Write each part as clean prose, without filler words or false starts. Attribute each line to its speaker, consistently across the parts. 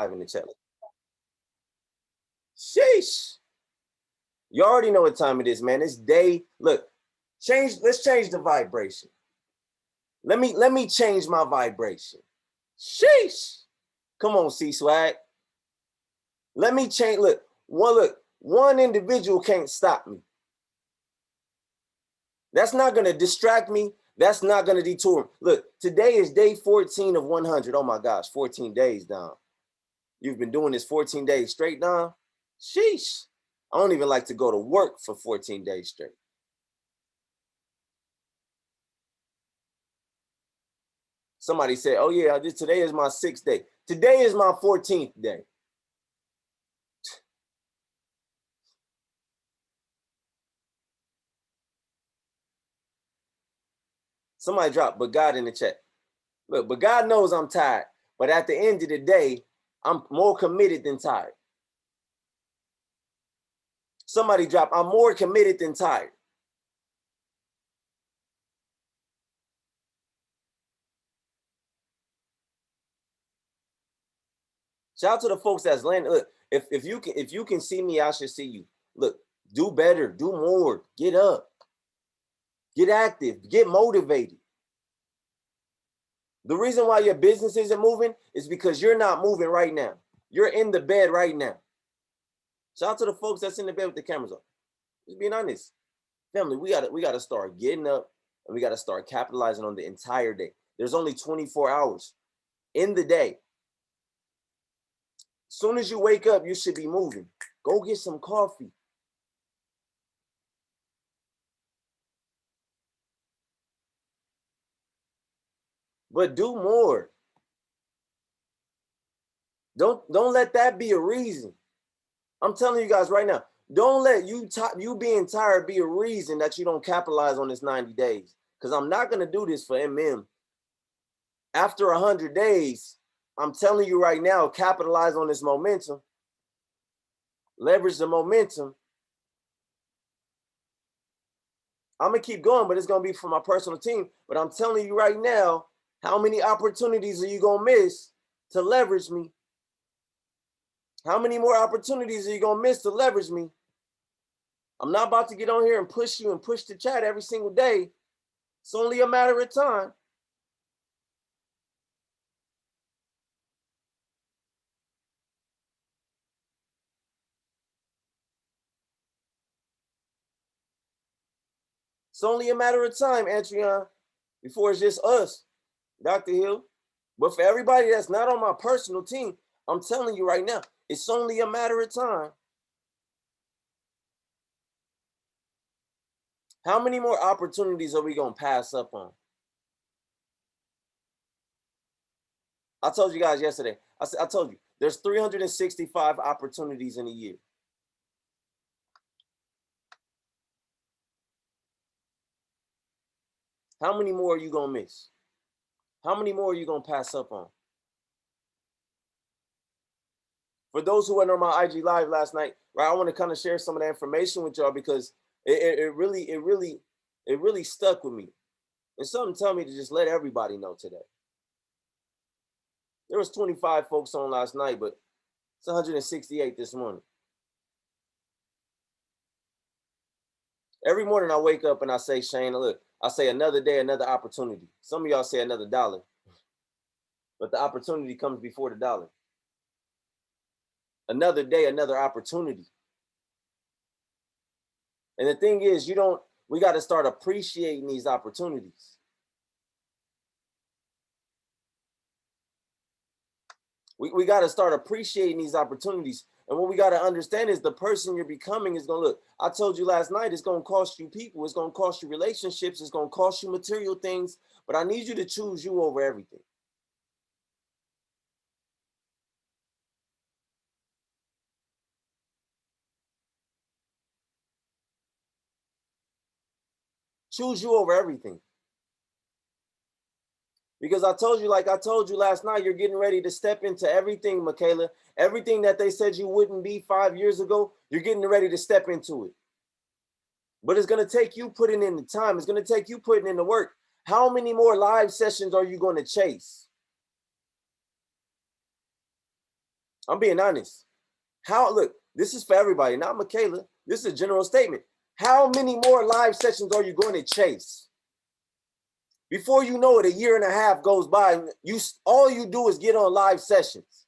Speaker 1: in the chat. Sheesh. You already know what time it is, man. It's day. Look, let's change the vibration. Let me change my vibration. Sheesh. Come on, C-Swag. Let me change. Look, one individual can't stop me. That's not going to distract me. That's not going to detour me. Look, today is day 14 of 100. Oh my gosh, 14 days down. You've been doing this 14 days straight down. Sheesh. I don't even like to go to work for 14 days straight. Somebody said, oh yeah, today is my 6th day. Today is my 14th day. Somebody dropped but God in the chat. Look, but God knows I'm tired. But at the end of the day, I'm more committed than tired. Somebody dropped, I'm more committed than tired. Shout out to the folks that's landing. Look, if you can see me, I should see you. Look, do better, do more, get up, get active, get motivated. The reason why your business isn't moving is because you're not moving right now. You're in the bed right now. Shout out to the folks that's in the bed with the cameras on. Just being honest. Family, we gotta start getting up and we gotta start capitalizing on the entire day. There's only 24 hours in the day. As soon as you wake up, you should be moving. Go get some coffee. But do more. Don't let that be a reason. I'm telling you guys right now, don't let you being tired be a reason that you don't capitalize on this 90 days. Because I'm not going to do this for MM. After 100 days, I'm telling you right now, capitalize on this momentum. Leverage the momentum. I'm going to keep going, but it's going to be for my personal team. But I'm telling you right now, how many opportunities are you going to miss to leverage me? How many more opportunities are you going to miss to leverage me? I'm not about to get on here and push you and push the chat every single day. It's only a matter of time. It's only a matter of time, Antrion, before it's just us, Dr. Hill. But for everybody that's not on my personal team, I'm telling you right now, it's only a matter of time. How many more opportunities are we going to pass up on? I told you guys yesterday, I told you, there's 365 opportunities in a year. How many more are you going to miss? How many more are you going to pass up on? For those who went on my IG Live last night, right, I want to kind of share some of that information with y'all because it really stuck with me. And something tell me to just let everybody know today. There was 25 folks on last night, but it's 168 this morning. Every morning I wake up and I say, Shane, look, I say another day, another opportunity. Some of y'all say another dollar, but the opportunity comes before the dollar. Another day, another opportunity. And the thing is, we got to start appreciating these opportunities. We got to start appreciating these opportunities. And what we got to understand is the person you're becoming is going to look. I told you last night, it's going to cost you people. It's going to cost you relationships. It's going to cost you material things. But I need you to choose you over everything. Choose you over everything. Because I told you, like I told you last night, you're getting ready to step into everything, Michaela. Everything that they said you wouldn't be 5 years ago, you're getting ready to step into it. But it's going to take you putting in the time. It's going to take you putting in the work. How many more live sessions are you going to chase? I'm being honest. Look, this is for everybody, not Michaela. This is a general statement. How many more live sessions are you going to chase? Before you know it, a year and a half goes by, and all you do is get on live sessions.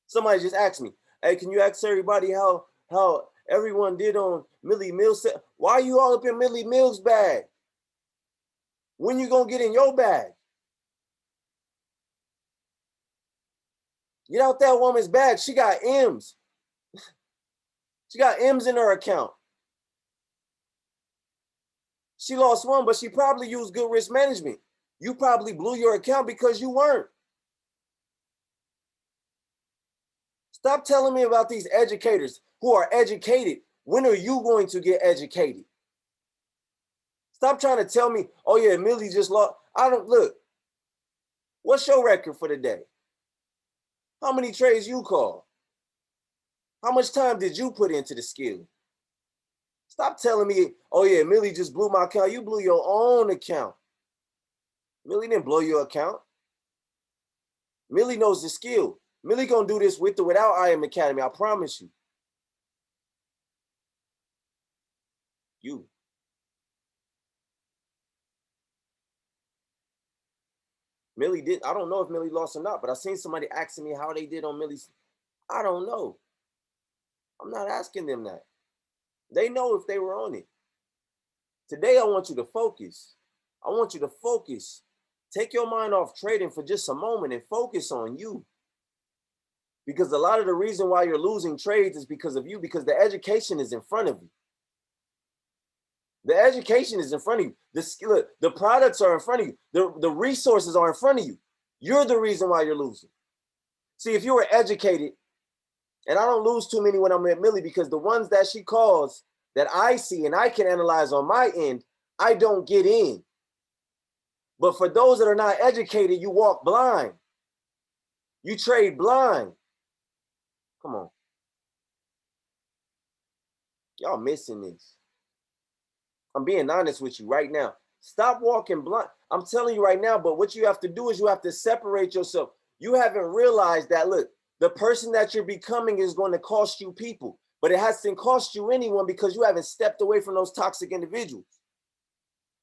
Speaker 1: Somebody just asked me, hey, can you ask everybody how everyone did on Millie Mills? Why are you all up in Millie Mills' bag? When you gonna get in your bag? Get out that woman's bag. She got M's. She got M's in her account. She lost one, but she probably used good risk management. You probably blew your account because you weren't. Stop telling me about these educators who are educated. When are you going to get educated? Stop trying to tell me, oh yeah, Millie just lost. Look. What's your record for the day? How many trades you call? How much time did you put into the skill? Stop telling me, oh yeah, Millie just blew my account. You blew your own account. Millie didn't blow your account. Millie knows the skill. Millie gonna do this with or without I Am Academy, I promise you. Millie did. I don't know if Millie lost or not, but I seen somebody asking me how they did on Millie's. I don't know. I'm not asking them that. They know if they were on it. Today, I want you to focus. I want you to focus. Take your mind off trading for just a moment and focus on you. Because a lot of the reason why you're losing trades is because of you, because the education is in front of you. The education is in front of you. The products are in front of you. The resources are in front of you. You're the reason why you're losing. See, if you were educated, and I don't lose too many when I'm at Millie, because the ones that she calls that I see and I can analyze on my end, I don't get in. But for those that are not educated, you walk blind. You trade blind. Come on. Y'all missing this. I'm being honest with you right now. Stop walking blind. I'm telling you right now, but what you have to do is you have to separate yourself. You haven't realized that, look, the person that you're becoming is going to cost you people, but it hasn't cost you anyone because you haven't stepped away from those toxic individuals.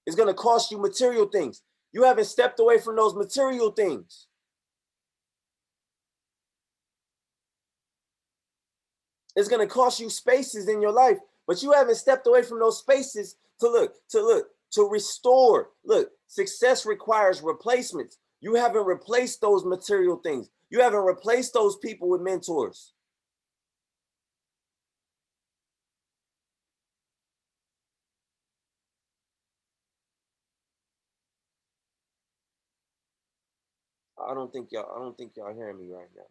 Speaker 1: It's going to cost you material things. You haven't stepped away from those material things. It's going to cost you spaces in your life, but you haven't stepped away from those spaces to restore. Look, success requires replacements. You haven't replaced those material things. You haven't replaced those people with mentors. I don't think y'all hearing me right now.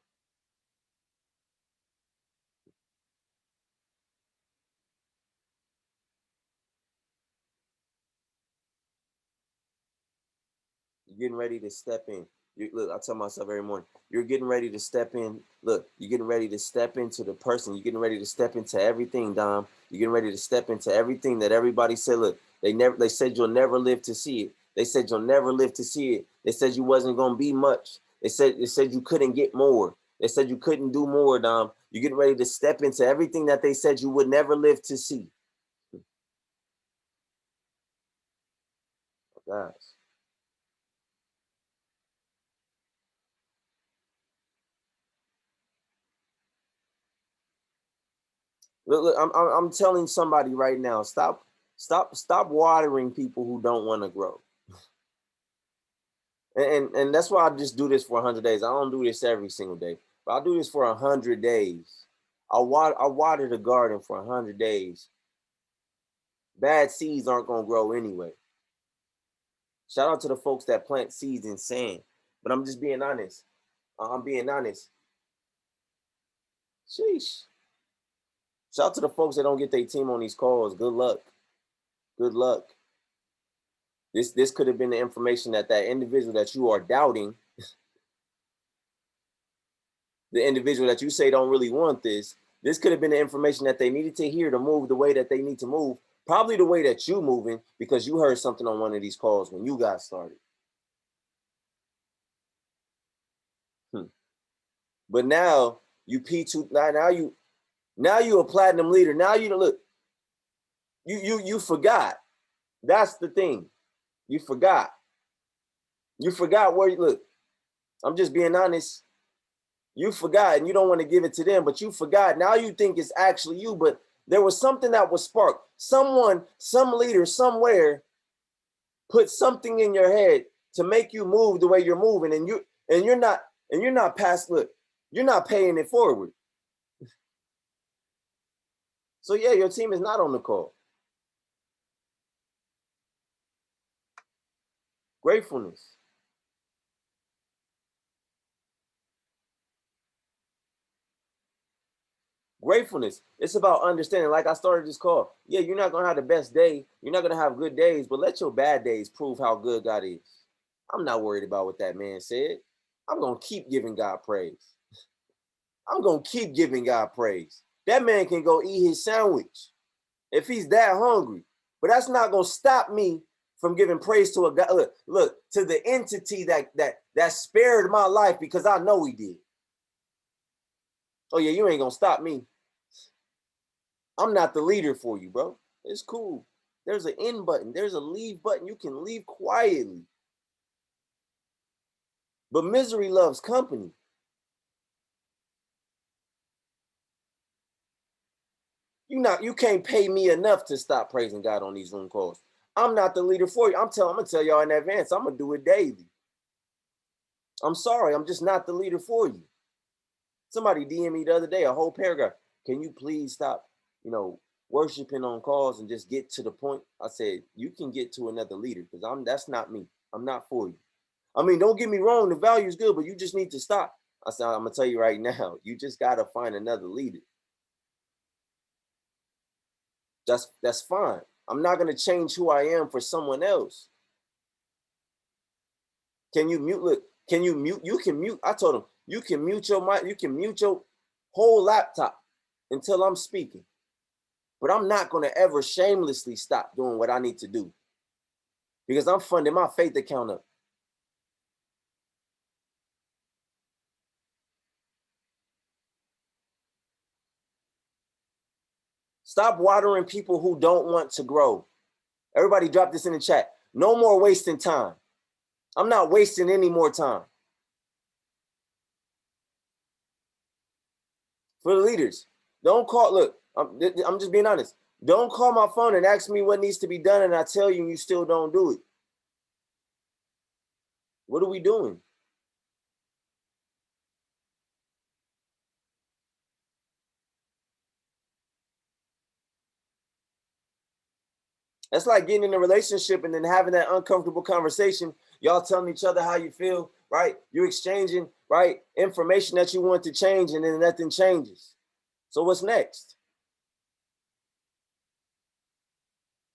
Speaker 1: You're getting ready to step in. Look, I tell myself every morning, you're getting ready to step in. Look, you're getting ready to step into the person. You're getting ready to step into everything, Dom. You're getting ready to step into everything that everybody said. Look, they said you'll never live to see it. They said you'll never live to see it. They said you wasn't gonna be much. They said you couldn't get more. They said you couldn't do more, Dom. You're getting ready to step into everything that they said you would never live to see. Guys. Look, I'm telling somebody right now, stop watering people who don't want to grow. And that's why I just do this for 100 days. I don't do this every single day, but I do this for 100 days. I water the garden for 100 days. Bad seeds aren't gonna grow anyway. Shout out to the folks that plant seeds in sand. But I'm just being honest. I'm being honest. Sheesh. Shout out to the folks that don't get their team on these calls. Good luck. Good luck. This could have been the information that individual that you are doubting, the individual that you say don't really want this could have been the information that they needed to hear to move the way that they need to move, probably the way that you moving, because you heard something on one of these calls when you got started. But now you P2, now you a platinum leader. Now you look, you forgot. That's the thing. You forgot. You forgot where you look. I'm just being honest. You forgot and you don't want to give it to them, but you forgot. Now you think it's actually you, but there was something that was sparked. Someone, some leader somewhere put something in your head to make you move the way you're moving, and you're not past, look, you're not paying it forward. So yeah, your team is not on the call. Gratefulness. Gratefulness. It's about understanding. Like I started this call. Yeah, you're not gonna have the best day. You're not gonna have good days, but let your bad days prove how good God is. I'm not worried about what that man said. I'm gonna keep giving God praise. I'm gonna keep giving God praise. That man can go eat his sandwich if he's that hungry. But that's not gonna stop me from giving praise to a God. Look, to the entity that spared my life, because I know he did. Oh yeah, you ain't gonna stop me. I'm not the leader for you, bro. It's cool. There's an end button. There's a leave button. You can leave quietly. But misery loves company. You can't pay me enough to stop praising God on these Zoom calls. I'm not the leader for you. I'm gonna tell y'all in advance. I'm gonna do it daily. I'm sorry. I'm just not the leader for you. Somebody DM me the other day, a whole paragraph. Can you please stop, worshiping on calls and just get to the point? I said, you can get to another leader, because that's not me. I'm not for you. I mean, don't get me wrong, the value is good, but you just need to stop. I said, I'm gonna tell you right now, you just gotta find another leader. That's fine. I'm not gonna change who I am for someone else. Can you mute? Look, can you mute? You can mute. I told him, you can mute your mic, you can mute your whole laptop until I'm speaking. But I'm not gonna ever shamelessly stop doing what I need to do, because I'm funding my faith account up. Stop watering people who don't want to grow. Everybody drop this in the chat. No more wasting time. I'm not wasting any more time. For the leaders, don't call. Look, I'm just being honest. Don't call my phone and ask me what needs to be done, and I tell you, and you still don't do it. What are we doing? That's like getting in a relationship and then having that uncomfortable conversation. Y'all telling each other how you feel, right? You're exchanging, right, information that you want to change, and then nothing changes. So what's next?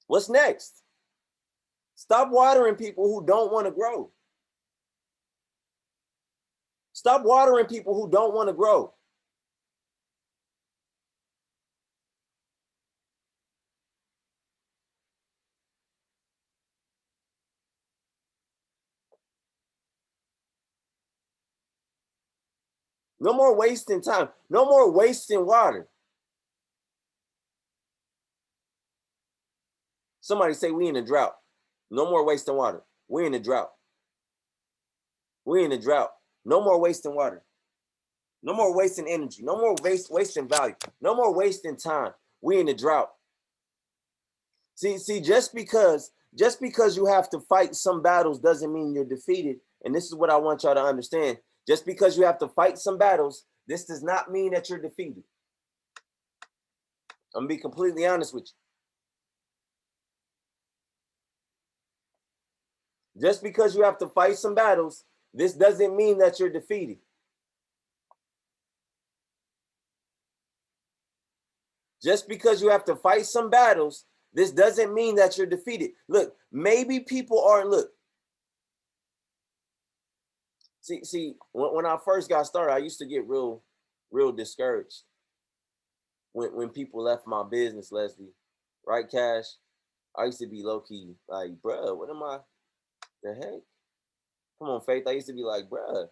Speaker 1: What's next? Stop watering people who don't want to grow. Stop watering people who don't want to grow. No more wasting time. No more wasting water. Somebody say we in a drought. No more wasting water. We're in a drought. We're in a drought. No more wasting water. No more wasting energy. No more wasting value. No more wasting time. We're in a drought. See, just because you have to fight some battles doesn't mean you're defeated. And this is what I want y'all to understand. Just because you have to fight some battles, this does not mean that you're defeated. I'm gonna be completely honest with you. Just because you have to fight some battles, this doesn't mean that you're defeated. Just because you have to fight some battles, this doesn't mean that you're defeated. Look, maybe people aren't, look. See, when I first got started, I used to get real discouraged when people left my business, Leslie, right, Cash? I used to be low key like, bruh, what am I, the heck? Come on, Faith. I used to be like, bruh,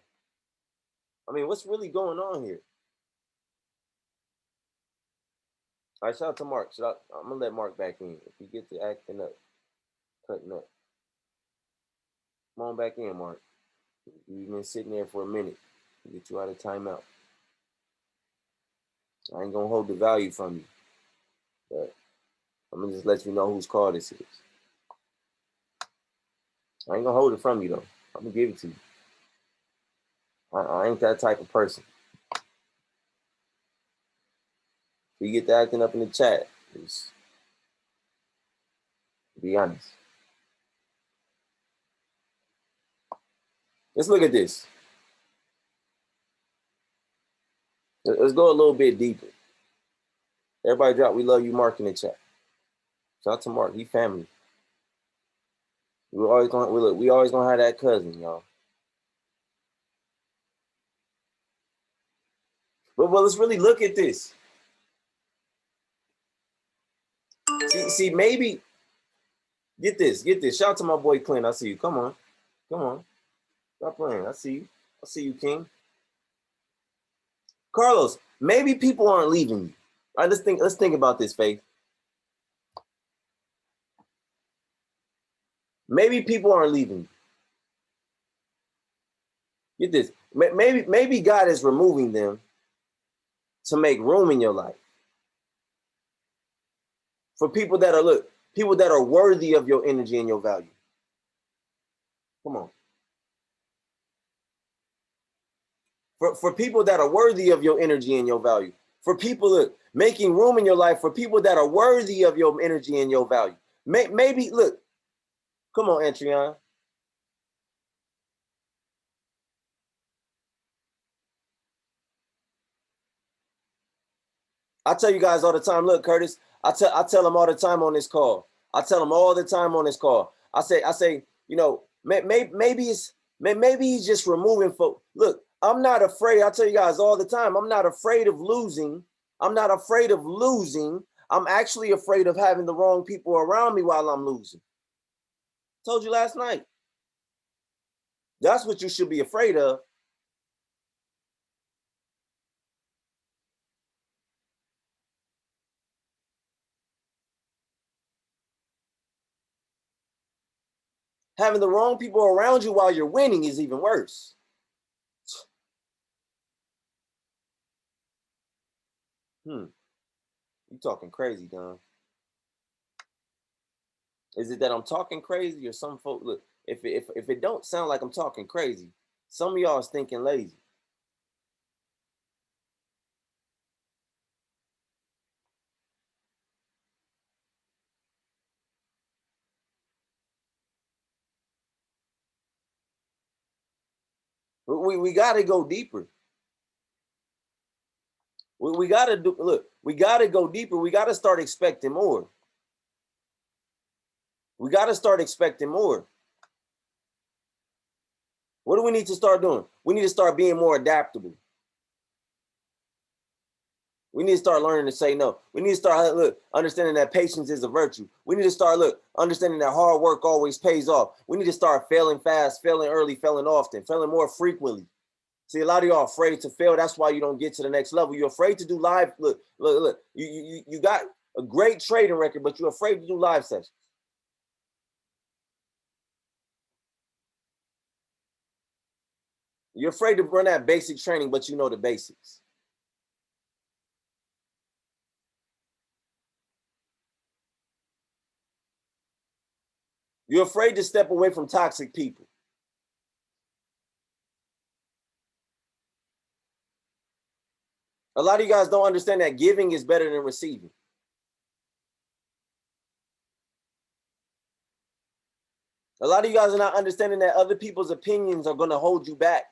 Speaker 1: I mean, what's really going on here? All right, shout out to Mark. I'm gonna let Mark back in. If he gets to acting up, cutting up, come on back in, Mark. You've been sitting there for a minute. Get you out of timeout. I ain't gonna hold the value from you, but I'm gonna just let you know whose call this is. I ain't gonna hold it from you though. I'm gonna give it to you. I ain't that type of person. If you get to acting up in the chat, just be honest. Let's look at this. Let's go a little bit deeper. Everybody drop "We love you" Mark in the chat. Shout out to Mark. He family. We always gonna have that cousin, y'all. But let's really look at this. See, maybe get this. Shout out to my boy Clint. I see you. Come on. Stop playing. I see you, King. Carlos, maybe people aren't leaving you. All right, let's think about this, Faith. Maybe people aren't leaving you. Get this. Maybe God is removing them to make room in your life for people that are worthy of your energy and your value. Come on. For people that are worthy of your energy and your value. For people making room in your life for people that are worthy of your energy and your value. Maybe look. Come on, Antreon. I tell you guys all the time, look, Curtis, I tell them all the time on this call. I say, you know, maybe he's just removing folk. Look, I'm not afraid. I tell you guys all the time, I'm not afraid of losing. I'm actually afraid of having the wrong people around me while I'm losing. Told you last night. That's what you should be afraid of. Having the wrong people around you while you're winning is even worse. You talking crazy, Don. Is it that I'm talking crazy, or some folk look? If it don't sound like I'm talking crazy, some of y'all is thinking lazy. We got to go deeper. We got to do. Look, we got to go deeper. We got to start expecting more. We got to start expecting more. What do we need to start doing? We need to start being more adaptable. We need to start learning to say no. We need to start understanding that patience is a virtue. We need to start understanding that hard work always pays off. We need to start failing fast, failing early, failing often, failing more frequently. See, a lot of y'all afraid to fail. That's why you don't get to the next level. You're afraid to do live. Look. You got a great trading record, but you're afraid to do live sessions. You're afraid to run that basic training, but you know the basics. You're afraid to step away from toxic people. A lot of you guys don't understand that giving is better than receiving. A lot of you guys are not understanding that other people's opinions are going to hold you back.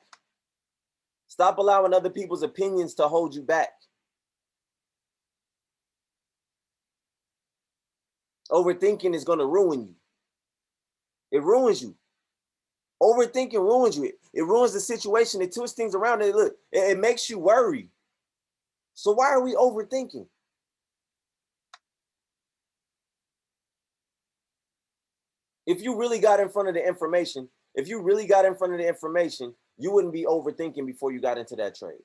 Speaker 1: Stop allowing other people's opinions to hold you back. Overthinking is going to ruin you. It ruins you. Overthinking ruins you. It ruins the situation. It twists things around. It makes you worry. So why are we overthinking? If you really got in front of the information, you wouldn't be overthinking before you got into that trade.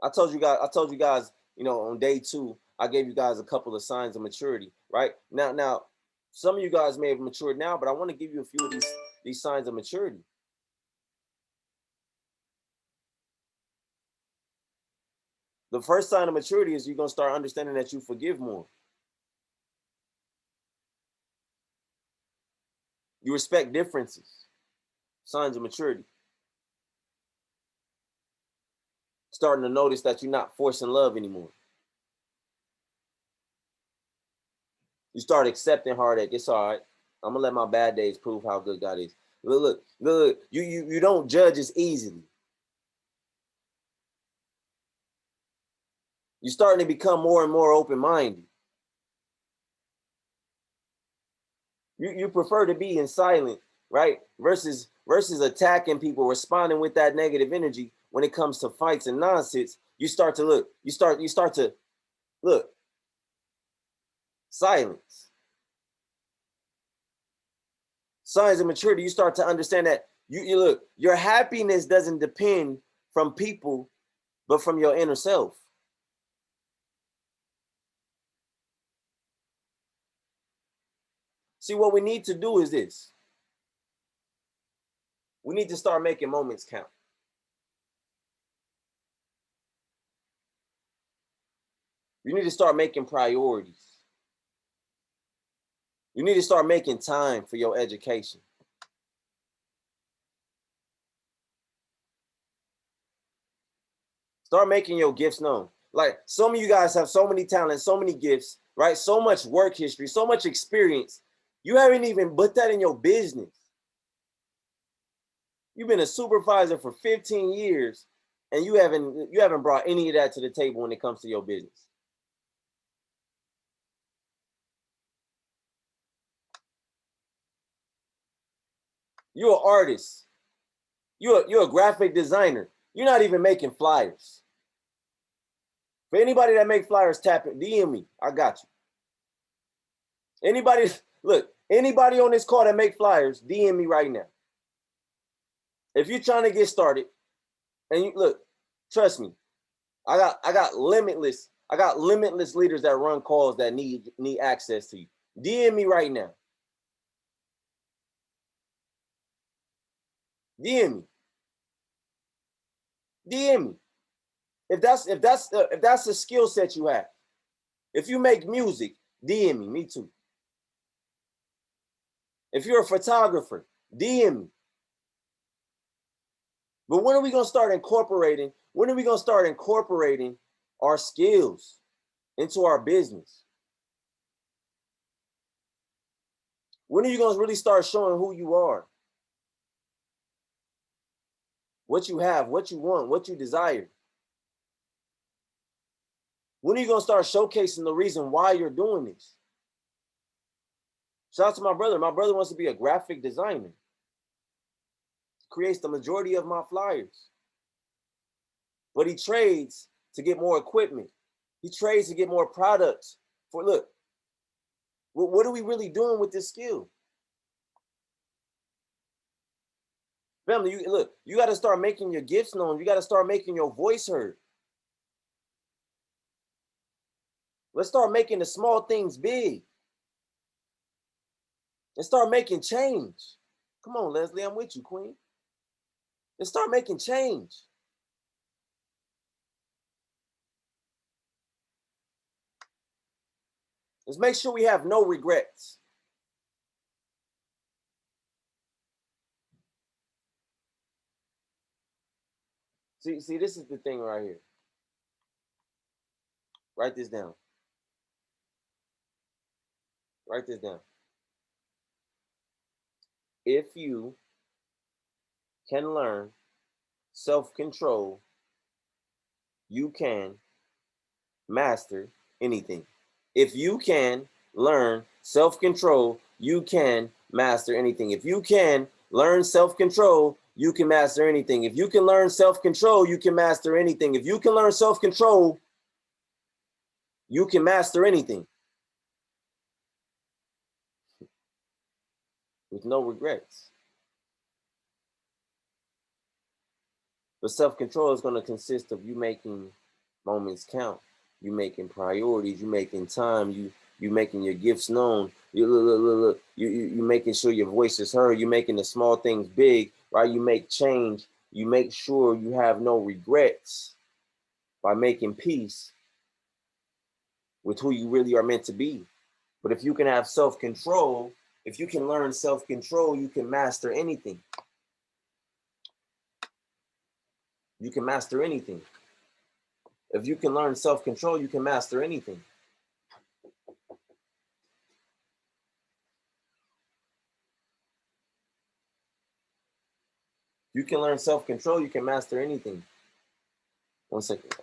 Speaker 1: I told you guys, you know, on day 2, I gave you guys a couple of signs of maturity, right? Now, some of you guys may have matured now, but I want to give you a few of these signs of maturity. The first sign of maturity is you're going to start understanding that you forgive more. You respect differences. Signs of maturity. Starting to notice that you're not forcing love anymore. You start accepting heartache. It's all right. I'm gonna let my bad days prove how good God is. Look. You don't judge as easily. You're starting to become more and more open-minded. You prefer to be in silent, right? Versus attacking people, responding with that negative energy when it comes to fights and nonsense. You start to look. You start to look. Silence. Signs of maturity. You start to understand that you look. Your happiness doesn't depend from people, but from your inner self. See, what we need to do is this. We need to start making moments count. You need to start making priorities. You need to start making time for your education. Start making your gifts known. Like, some of you guys have so many talents, so many gifts, right? So much work history, so much experience. You haven't even put that in your business. You've been a supervisor for 15 years and you haven't brought any of that to the table when it comes to your business. You're an artist. You're a graphic designer. You're not even making flyers. For anybody that make flyers, tap it, DM me. I got you. Anybody on this call that make flyers, DM me right now. If you're trying to get started, and you look, trust me, I got limitless leaders that run calls that need access to you. DM me right now. DM me. DM me. If that's a skill set you have. If you make music, DM me. Me too. If you're a photographer, DM me. But when are we gonna start incorporating? When are we gonna start incorporating our skills into our business? When are you gonna really start showing who you are? What you have, what you want, what you desire? When are you gonna start showcasing the reason why you're doing this? Shout out to my brother. My brother wants to be a graphic designer. Creates the majority of my flyers. But he trades to get more equipment. He trades to get more products. For look, what are we really doing with this skill? Family, you got to start making your gifts known. You got to start making your voice heard. Let's start making the small things big. And start making change. Come on, Leslie, I'm with you, Queen. Let's start making change. Let's make sure we have no regrets. See, this is the thing right here. Write this down. Write this down. If you can learn self-control, you can master anything. If you can learn self-control, you can master anything. If you can learn self-control, you can master anything. If you can learn self-control, you can master anything. If you can learn self-control, You can master anything with no regrets. But self-control is going to consist of you making moments count, you making priorities, you making time, you making your gifts known, you making sure your voice is heard, you making the small things big, right? You make change, you make sure you have no regrets by making peace with who you really are meant to be. But if you can have self-control, if you can learn self-control, you can master anything. You can master anything. If you can learn self-control, you can master anything. You can learn self-control, you can master anything. 1 second.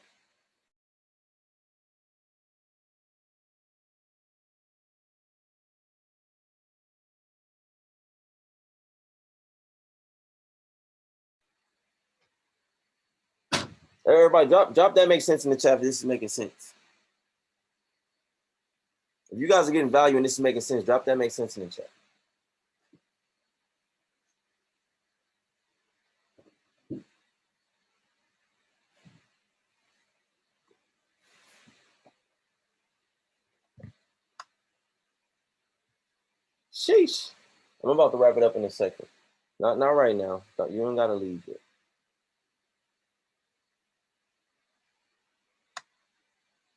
Speaker 1: Everybody drop that makes sense in the chat if this is making sense. If you guys are getting value and this is making sense, drop that makes sense in the chat. Sheesh. I'm about to wrap it up in a second. Not right now. You don't gotta leave yet.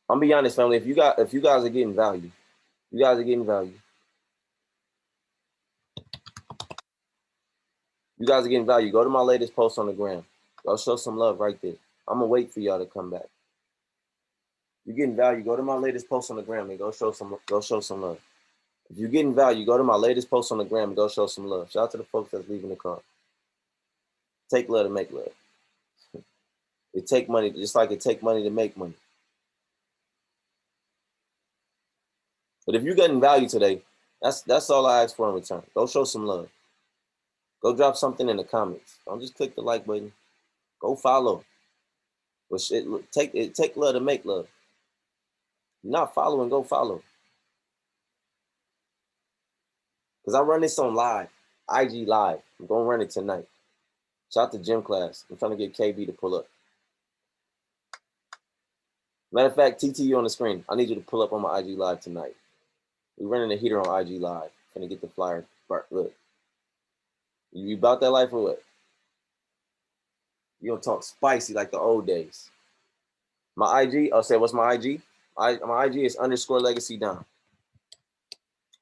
Speaker 1: I'm gonna be honest, family. If you guys are getting value, you guys are getting value. You guys are getting value. Go to my latest post on the gram. Go show some love right there. I'm gonna wait for y'all to come back. You're getting value. Go to my latest post on the gram and go show some love. If you're getting value, go to my latest post on the gram and go show some love. Shout out to the folks that's leaving the car. Take love to make love. It take money, just like it take money to make money. But if you're getting value today, that's all I ask for in return. Go show some love. Go drop something in the comments. Don't just click the like button. Go follow. But it take love to make love. You're not following, go follow. Because I run this on live, IG live. I'm gonna run it tonight. Shout out to gym class. I'm trying to get KB to pull up. Matter of fact, TT, you on the screen. I need you to pull up on my IG live tonight. We're running a heater on IG live. Gonna get the flyer. Look. You about that life or what? You gonna talk spicy like the old days. My IG, I'll say, what's my IG? My IG is _legacy down.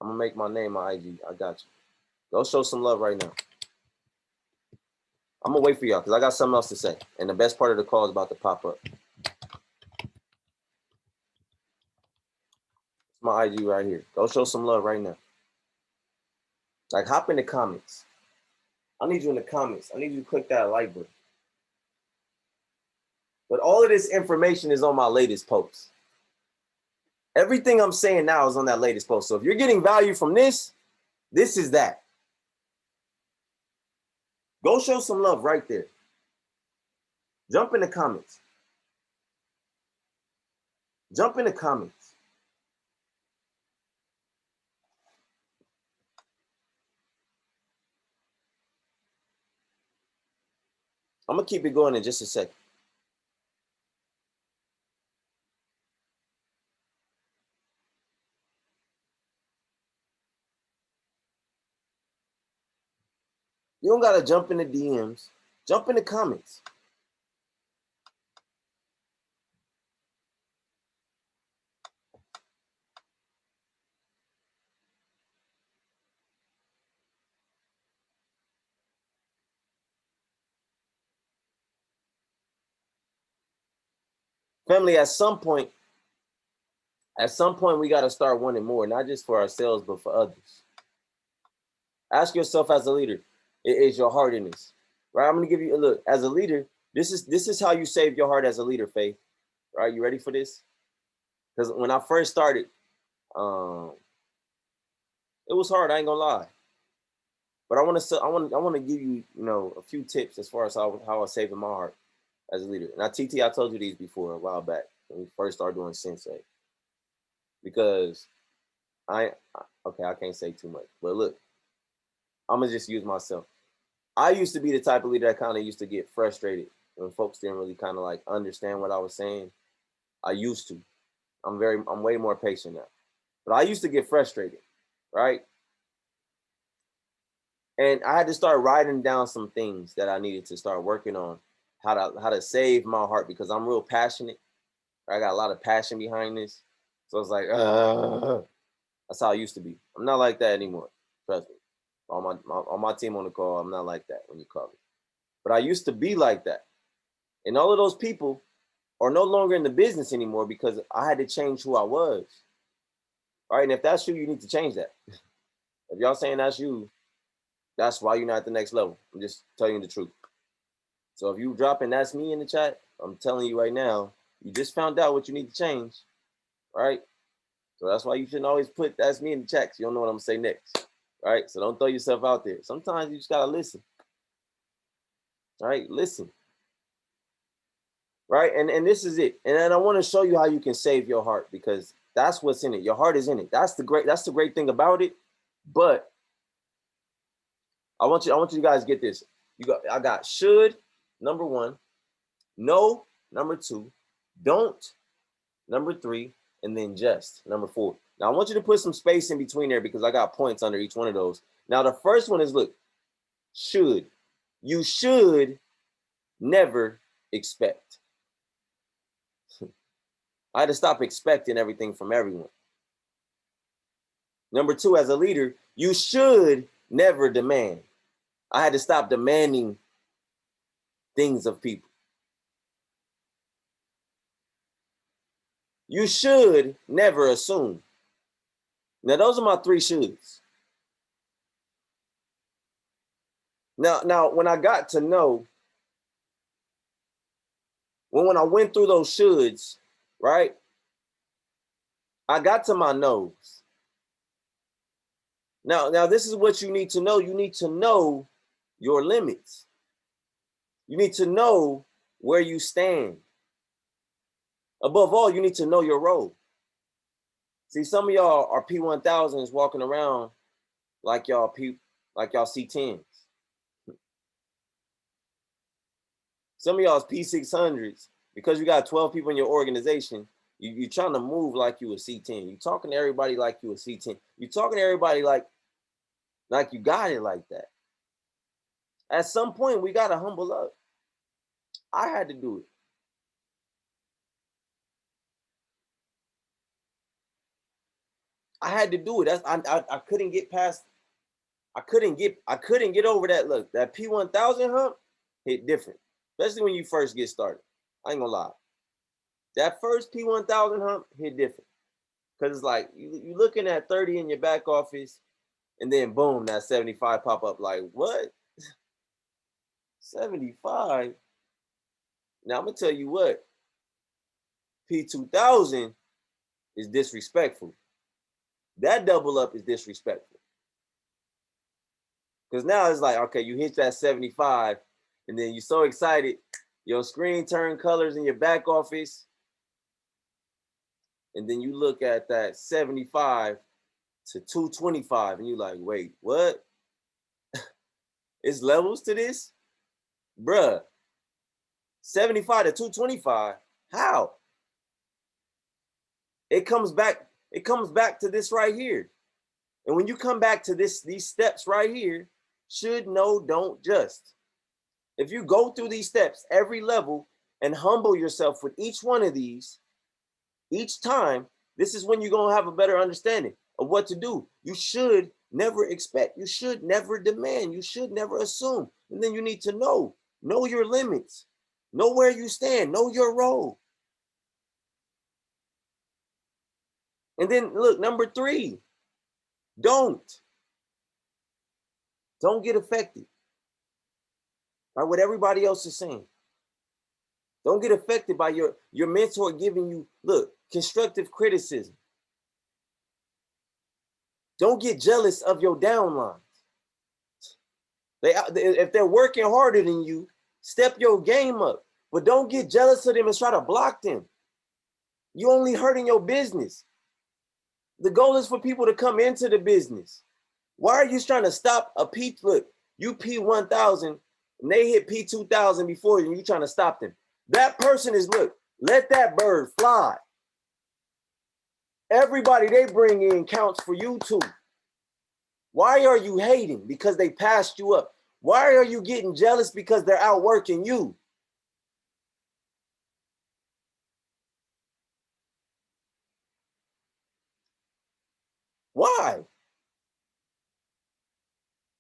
Speaker 1: I'm gonna make my name my IG. I got you. Go show some love right now. I'm gonna wait for y'all because I got something else to say. And the best part of the call is about to pop up. It's my IG right here. Go show some love right now. Like, hop in the comments. I need you in the comments. I need you to click that like button. But all of this information is on my latest post. Everything I'm saying now is on that latest post. So if you're getting value from this is that. Go show some love right there. Jump in the comments. Jump in the comments. I'm gonna keep it going in just a second. You don't gotta jump in the DMs. Jump in the comments. Family, at some point, we got to start wanting more, not just for ourselves, but for others. Ask yourself as a leader, is your heart in this? Right? I'm going to give you a look. As a leader, this is how you save your heart as a leader, Faith. Right? You ready for this? Because when I first started, it was hard. I ain't gonna lie. But I want to give you, a few tips as far as how I saving my heart as a leader. Now, TT, I told you these before a while back when we first started doing Sensei. because okay, I can't say too much, but look, I'm gonna just use myself. I used to be the type of leader that kind of used to get frustrated when folks didn't really kind of like understand what I was saying. I used to. I'm way more patient now. But I used to get frustrated, right? And I had to start writing down some things that I needed to start working on, how to save my heart, because I'm real passionate. I got a lot of passion behind this. So it's like, that's how I used to be. I'm not like that anymore. Trust me. On my team on the call, I'm not like that when you call me. But I used to be like that. And all of those people are no longer in the business anymore because I had to change who I was. All right. And if that's you, you need to change that. If y'all saying that's you, that's why you're not at the next level. I'm just telling you the truth. So if you dropping that's me in the chat, I'm telling you right now, you just found out what you need to change. Right. So that's why you shouldn't always put that's me in the chat, because you don't know what I'm gonna say next. Right. So don't throw yourself out there. Sometimes you just gotta listen. All right, listen. Right. And this is it. And then I want to show you how you can save your heart, because that's what's in it. Your heart is in it. That's the great thing about it. But I want you guys to get this. I got should, number 1, no, number 2, don't, number 3, and then just, number 4. Now I want you to put some space in between there because I got points under each one of those. Now the first one is, look, should. You should never expect. I had to stop expecting everything from everyone. Number 2, as a leader, you should never demand. I had to stop demanding things of people. You should never assume. Now, those are my 3 shoulds. Now, when I got to know, when I went through those shoulds, right, I got to my no's. Now, this is what you need to know. You need to know your limits. You need to know where you stand. Above all, you need to know your role. See, some of y'all are P1000s walking around like y'all C10s. Some of y'all's P600s, because you got 12 people in your organization. You're trying to move like you a C10. You're talking to everybody like you a C10. You're talking to everybody like you got it like that. At some point, we got to humble up. I had to do it. I had to do it. I couldn't get past. I couldn't get over that. Look, that P1000 hump hit different, especially when you first get started. I ain't gonna lie. That first P1000 hump hit different, because it's like you looking at 30 in your back office, and then boom, that 75 pop up. Like, what? 75? Now I'm gonna tell you what. P2000 is disrespectful. That double up is disrespectful. Because now it's like, okay, you hit that 75, and then you're so excited, your screen turned colors in your back office, and then you look at that 75 to 225, and you're like, wait, what? It's levels to this? Bruh, 75 to 225, how? It comes back to this right here. And when you come back to these steps right here, should, no, don't, just. If you go through these steps every level and humble yourself with each one of these, each time, this is when you're going to have a better understanding of what to do. You should never expect. You should never demand. You should never assume. And then you need to know your limits, know where you stand, know your role. And then look, number 3, don't get affected by what everybody else is saying. Don't get affected by your mentor giving you, look, constructive criticism. Don't get jealous of your downlines. If they're working harder than you, step your game up. But don't get jealous of them and try to block them. You only hurting your business. The goal is for people to come into the business. Why are you trying to stop a P? Look, you P1000 and they hit P2000 before you, and you trying to stop them. That person is, look, let that bird fly. Everybody they bring in counts for you too. Why are you hating? Because they passed you up. Why are you getting jealous? Because they're outworking you. Why?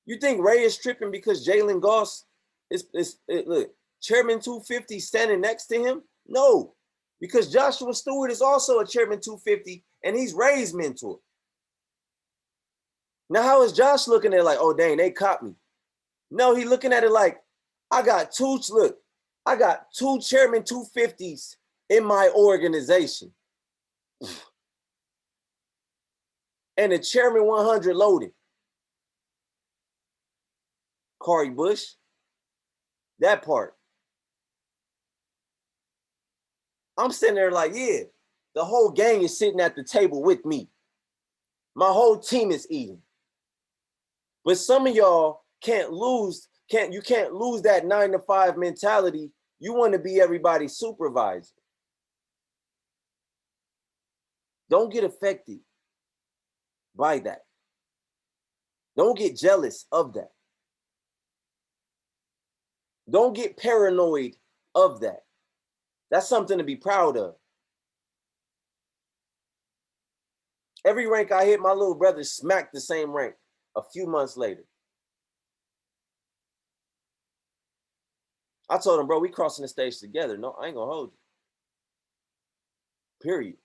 Speaker 1: You think Ray is tripping because Jalen Goss look, Chairman 250 standing next to him? No, because Joshua Stewart is also a Chairman 250 and he's Ray's mentor. Now, how is Josh looking at it like, oh, dang, they caught me? No, he looking at it like, I got two Chairman 250s in my organization. And the Chairman 100 loaded. Corey Bush, that part. I'm sitting there like, yeah, the whole gang is sitting at the table with me. My whole team is eating. But some of y'all can't lose that 9 to 5 mentality. You want to be everybody's supervisor. Don't get affected by that. Don't get jealous of that. Don't get paranoid of that. That's something to be proud of. Every rank I hit, my little brother smacked the same rank a few months later. I told him, bro, we crossing the stage together. No, I ain't gonna hold you. Period.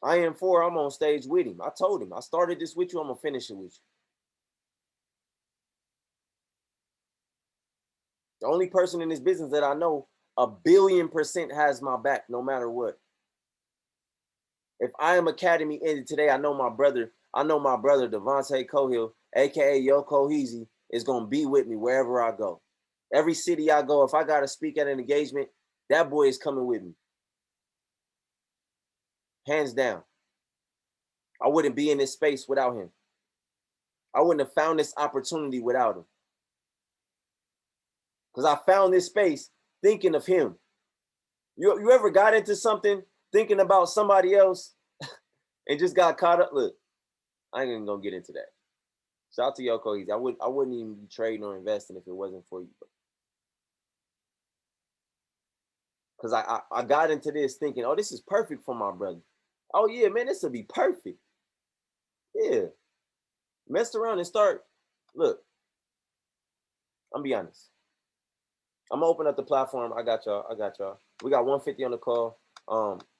Speaker 1: I am 4, I'm on stage with him. I told him, I started this with you, I'm gonna finish it with you. The only person in this business that I know 1,000,000,000% has my back no matter what. If I am Academy ended today, I know my brother Devontae Cohill, aka Yo Coheezy, is gonna be with me wherever I go. Every city I go, if I gotta speak at an engagement, that boy is coming with me. Hands down. I wouldn't be in this space without him. I wouldn't have found this opportunity without him. Because I found this space thinking of him. You ever got into something thinking about somebody else and just got caught up? Look, I ain't even gonna get into that. Shout out to Yoko Easy. I wouldn't even be trading or investing if it wasn't for you. Because I got into this thinking, oh, this is perfect for my brother. Oh yeah, man, this will be perfect. Yeah. Messed around and start. Look, I'm be honest. I'm gonna open up the platform. I got y'all. We got 150 on the call.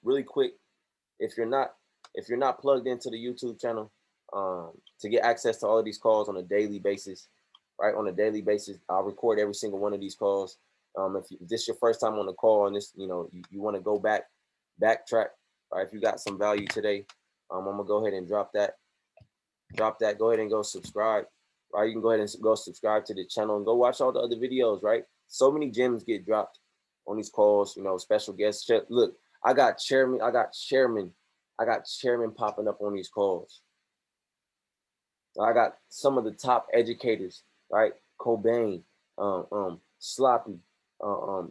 Speaker 1: Really quick, if you're not plugged into the YouTube channel, to get access to all of these calls on a daily basis, right? On a daily basis, I'll record every single one of these calls. If this is your first time on the call and this, you want to go backtrack, right? If you got some value today, I'm gonna go ahead and drop that. Go ahead and go subscribe, right? You can go ahead and go subscribe to the channel and go watch all the other videos, right? So many gems get dropped on these calls, special guests. Look, I got chairman popping up on these calls. I got some of the top educators, right? Cobain, Sloppy, I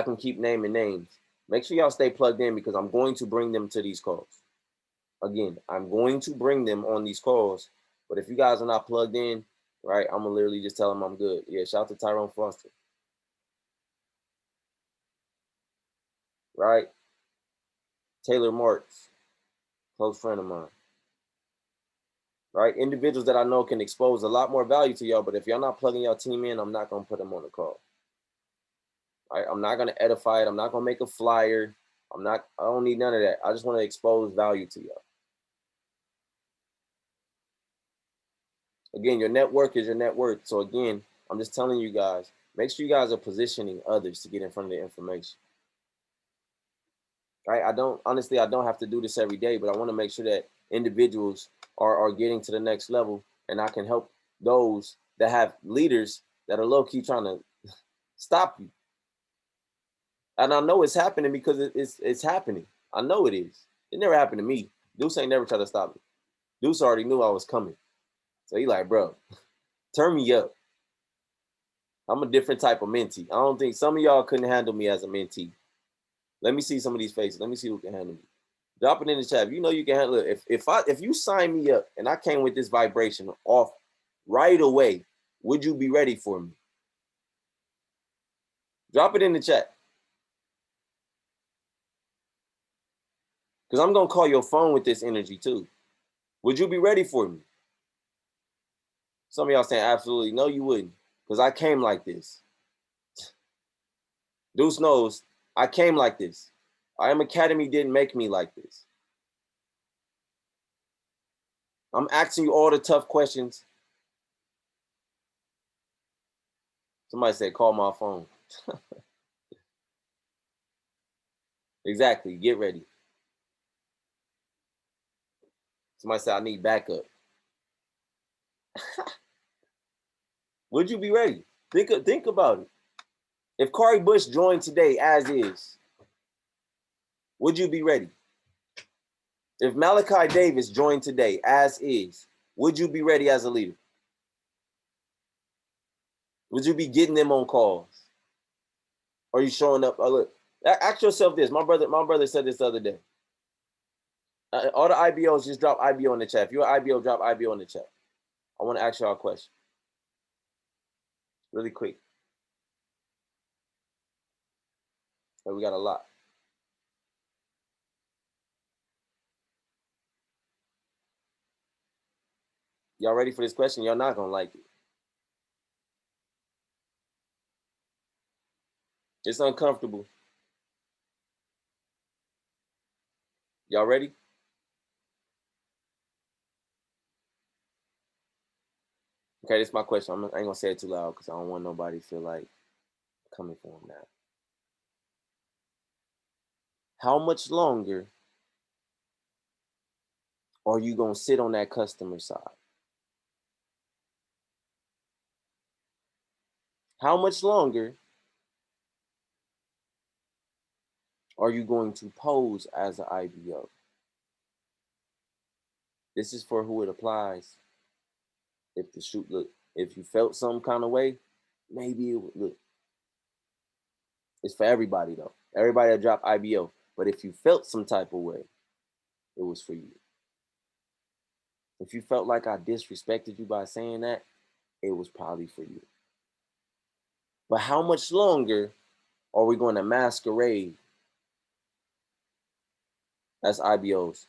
Speaker 1: can keep naming names. Make sure y'all stay plugged in because I'm going to bring them to these calls. Again, I'm going to bring them on these calls. But if you guys are not plugged in, right, I'm gonna literally just tell them I'm good. Yeah, shout out to Tyrone Foster. Right? Taylor Marks, close friend of mine. Right? Individuals that I know can expose a lot more value to y'all, but if y'all not plugging y'all team in, I'm not gonna put them on the call. Right? I'm not gonna edify it. I'm not gonna make a flyer. I don't need none of that. I just want to expose value to y'all. Again, your network is your net worth. So again, I'm just telling you guys, make sure you guys are positioning others to get in front of the information. Right? I don't have to do this every day, but I want to make sure that individuals are getting to the next level, and I can help those that have leaders that are low-key trying to stop you. And I know it's happening because it's happening. I know it is. It never happened to me. Deuce ain't never tried to stop me. Deuce already knew I was coming. So he like, bro, turn me up. I'm a different type of mentee. I don't think some of y'all couldn't handle me as a mentee. Let me see some of these faces. Let me see who can handle me. Drop it in the chat. You know you can handle it. If you sign me up and I came with this vibration off right away, would you be ready for me? Drop it in the chat. Because I'm gonna call your phone with this energy too. Would you be ready for me? Some of y'all saying absolutely no, you wouldn't. Because I came like this. Deuce knows I came like this. I Am Academy didn't make me like this. I'm asking you all the tough questions. Somebody said, call my phone. Exactly. Get ready. Somebody said, I need backup. Would you be ready? Think about it. If Corey Bush joined today as is, would you be ready? If Malachi Davis joined today as is, would you be ready as a leader? Would you be getting them on calls? Are you showing up? Oh, look, ask yourself this. My brother said this the other day. All the IBOs, just drop IBO in the chat. If you're an IBO, drop IBO in the chat. I want to ask y'all a question. Really quick. We got a lot. Y'all ready for this question? Y'all not going to like it. It's uncomfortable. Y'all ready? Okay, this is my question. I ain't going to say it too loud because I don't want nobody to feel like coming for him now. How much longer are you going to sit on that customer side? How much longer are you going to pose as an IBO? This is for who it applies. If the shoot look, if you felt some kind of way, maybe it would look. It's for everybody though. Everybody that dropped IBO. But if you felt some type of way, it was for you. If you felt like I disrespected you by saying that, it was probably for you. But how much longer are we going to masquerade as IBOs?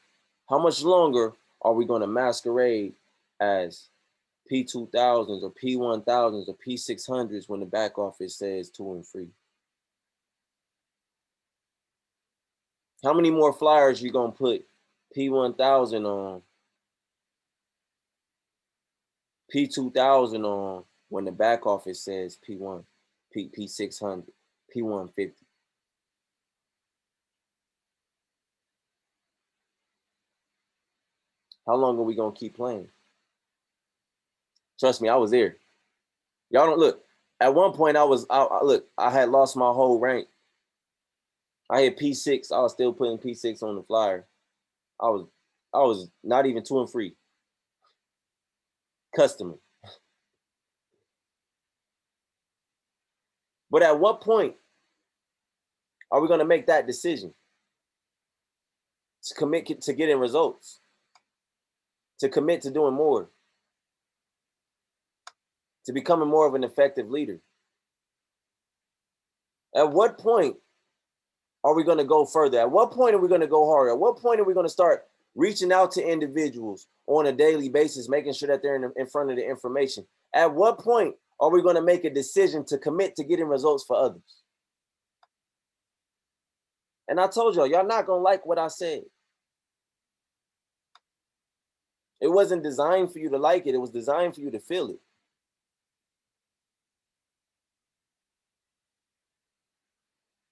Speaker 1: How much longer are we going to masquerade as P2000s or P1000s or P600s when the back office says 2 and free? How many more flyers you going to put P1000 on, P2000 on when the back office says P1, P600, P150? How long are we going to keep playing? Trust me, I was there. Y'all don't look. At one point, I had lost my whole rank. I had P6. I was still putting P6 on the flyer. I was not even 2 and free. Customer. But at what point are we going to make that decision? To commit to getting results. To commit to doing more. To becoming more of an effective leader. At what point are we going to go further? At what point are we going to go harder? At what point are we going to start reaching out to individuals on a daily basis, making sure that they're in front of the information? At what point are we going to make a decision to commit to getting results for others? And I told y'all not going to like what I said. It wasn't designed for you to like it. It was designed for you to feel it.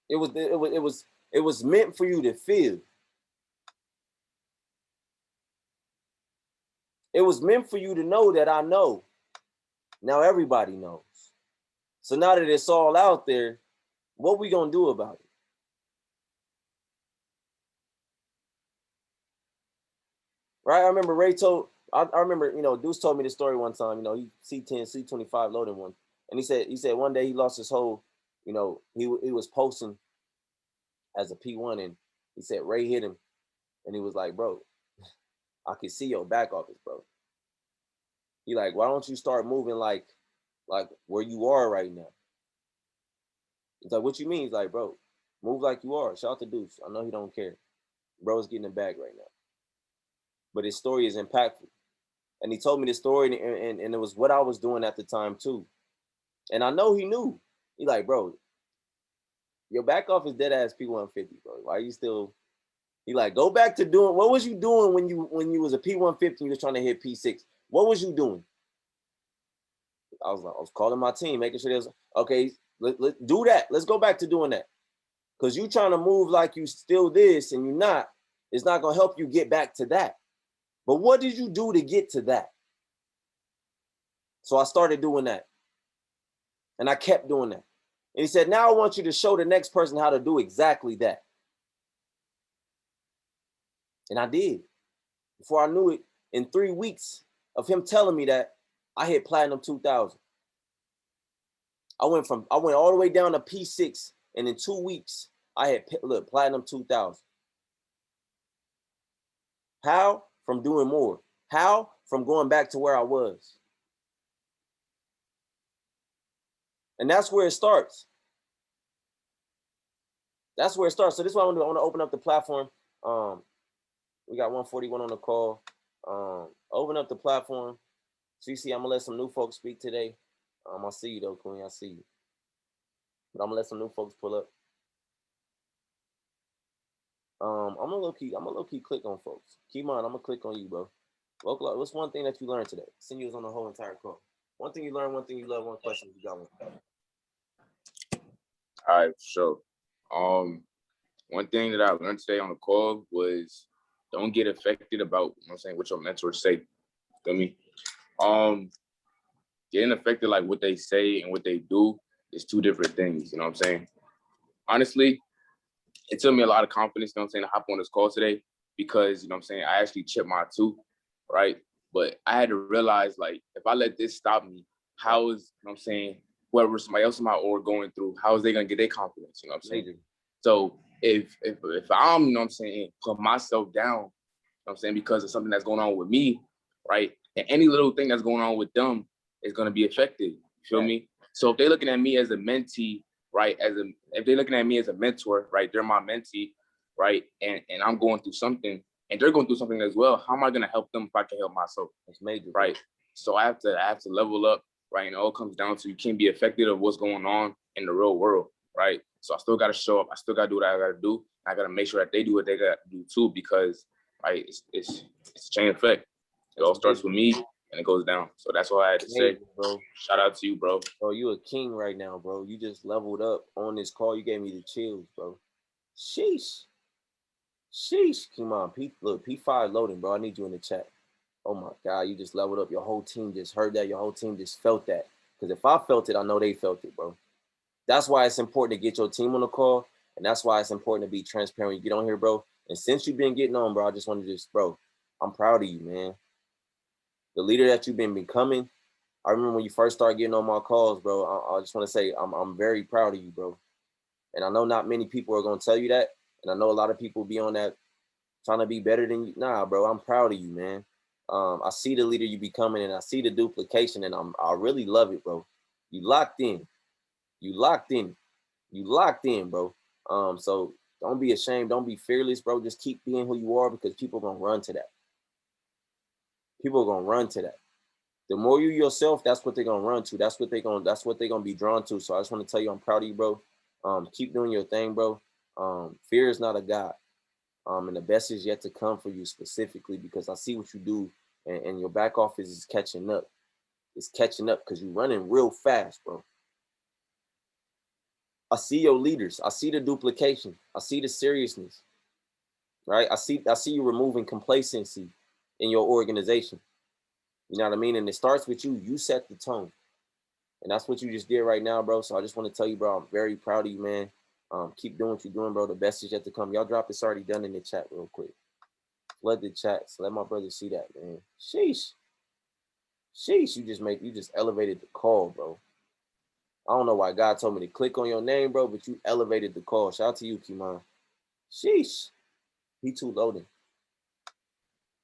Speaker 1: It was meant for you to feel. It was meant for you to know that I know. Now everybody knows. So now that it's all out there, what we gonna do about it? right? I remember Ray told, I remember, you know, Deuce told me the story one time, you know, he C10, C25 loading one. And he said one day he lost his whole, you know, he was posting as a P1 and he said Ray hit him and he was like, bro, I can see your back office, bro. He like, why don't you start moving like where you are right now? He's like, what you mean? He's like, bro, move like you are. Shout out to Deuce. I know he don't care. Bro's getting the bag right now. But his story is impactful. And he told me the story and it was what I was doing at the time too. And I know he knew. He like, bro, your back off is dead ass P150, bro. Why are you still? He like, go back to doing. What was you doing when you was a P150? You was trying to hit P6. What was you doing? I was calling my team, making sure there's okay. Let do that. Let's go back to doing that. Cause you trying to move like you still this and you're not. It's not gonna help you get back to that. But what did you do to get to that? So I started doing that, and I kept doing that. And he said, now I want you to show the next person how to do exactly that. And I did. Before I knew it, in 3 weeks of him telling me that, I hit platinum 2000. I went all the way down to P6, and in 2 weeks, I had platinum 2000. How? From doing more. How? From going back to where I was. And that's where it starts. That's where it starts. So this is what I want to do. I want to open up the platform. We got 141 on the call. Open up the platform. CC, I'm gonna let some new folks speak today. I see you though, Queen. I see you. But I'm gonna let some new folks pull up. I'm gonna low key click on folks. Keep on, I'm gonna click on you, bro. What's one thing that you learned today? Send you was on the whole entire call. One thing you learned, one thing you love, one question you got one.
Speaker 2: All right, so one thing that I learned today on the call was don't get affected about, you know what I'm saying, what your mentors say. Feel me? Getting affected like what they say and what they do is two different things, you know what I'm saying? Honestly, it took me a lot of confidence, you know what I'm saying, to hop on this call today because, you know what I'm saying, I actually chipped my tooth, right? But I had to realize, like, if I let this stop me, how is, you know what I'm saying, whoever somebody else in my org going through, how is they going to get their confidence, you know what I'm saying? So if I'm, you know what I'm saying, put myself down, you know what I'm saying, because of something that's going on with me, right? And any little thing that's going on with them is going to be affected, you feel me? So if they're looking at me as a mentee, right, if they're looking at me as a mentor, right, they're my mentee, right, and I'm going through something, and they're going through something as well, how am I going to help them if I can help myself? That's major, right? So I have to level up, right, and it all comes down to you can't be affected of what's going on in the real world, right? So I still got to show up. I still got to do what I got to do. I got to make sure that they do what they got to do too, because, right, it's a chain effect. It all starts with me and it goes down. So that's what I had to say, bro. Shout out to you, bro.
Speaker 1: Bro, you a king right now, bro. You just leveled up on this call. You gave me the chills, bro. Sheesh. Come on, look, P5 loading, bro. I need you in the chat. Oh my God, you just leveled up. Your whole team just heard that. Your whole team just felt that. Because if I felt it, I know they felt it, bro. That's why it's important to get your team on the call. And that's why it's important to be transparent. You get on here, bro. And since you've been getting on, bro, I just want to bro, I'm proud of you, man. The leader that you've been becoming. I remember when you first started getting on my calls, bro. I just want to say I'm very proud of you, bro. And I know not many people are going to tell you that. And I know a lot of people be on that trying to be better than you. Nah, bro, I'm proud of you, man. I see the leader you becoming and I see the duplication and I really love it, bro. You locked in. You locked in. You locked in, bro. So don't be ashamed. Don't be fearless, bro. Just keep being who you are because people are going to run to that. People are going to run to that. The more you yourself, that's what they're gonna run to. That's what they're gonna be drawn to. So I just want to tell you, I'm proud of you, bro. Keep doing your thing, bro. Fear is not a god. And the best is yet to come for you specifically because I see what you do, and your back office is catching up. It's catching up because you're running real fast, bro. I see your leaders. I see the duplication. I see the seriousness. Right? I see you removing complacency in your organization. You know what I mean? And it starts with you. You set the tone. And that's what you just did right now, bro. So I just want to tell you, bro, I'm very proud of you, man. Keep doing what you're doing, bro. The best is yet to come. Y'all drop it's already done in the chat real quick. Flood the chats. Let my brother see that, man. Sheesh. Sheesh, you just elevated the call, bro. I don't know why God told me to click on your name, bro, but you elevated the call. Shout out to you, Kimon. Sheesh. He too loading.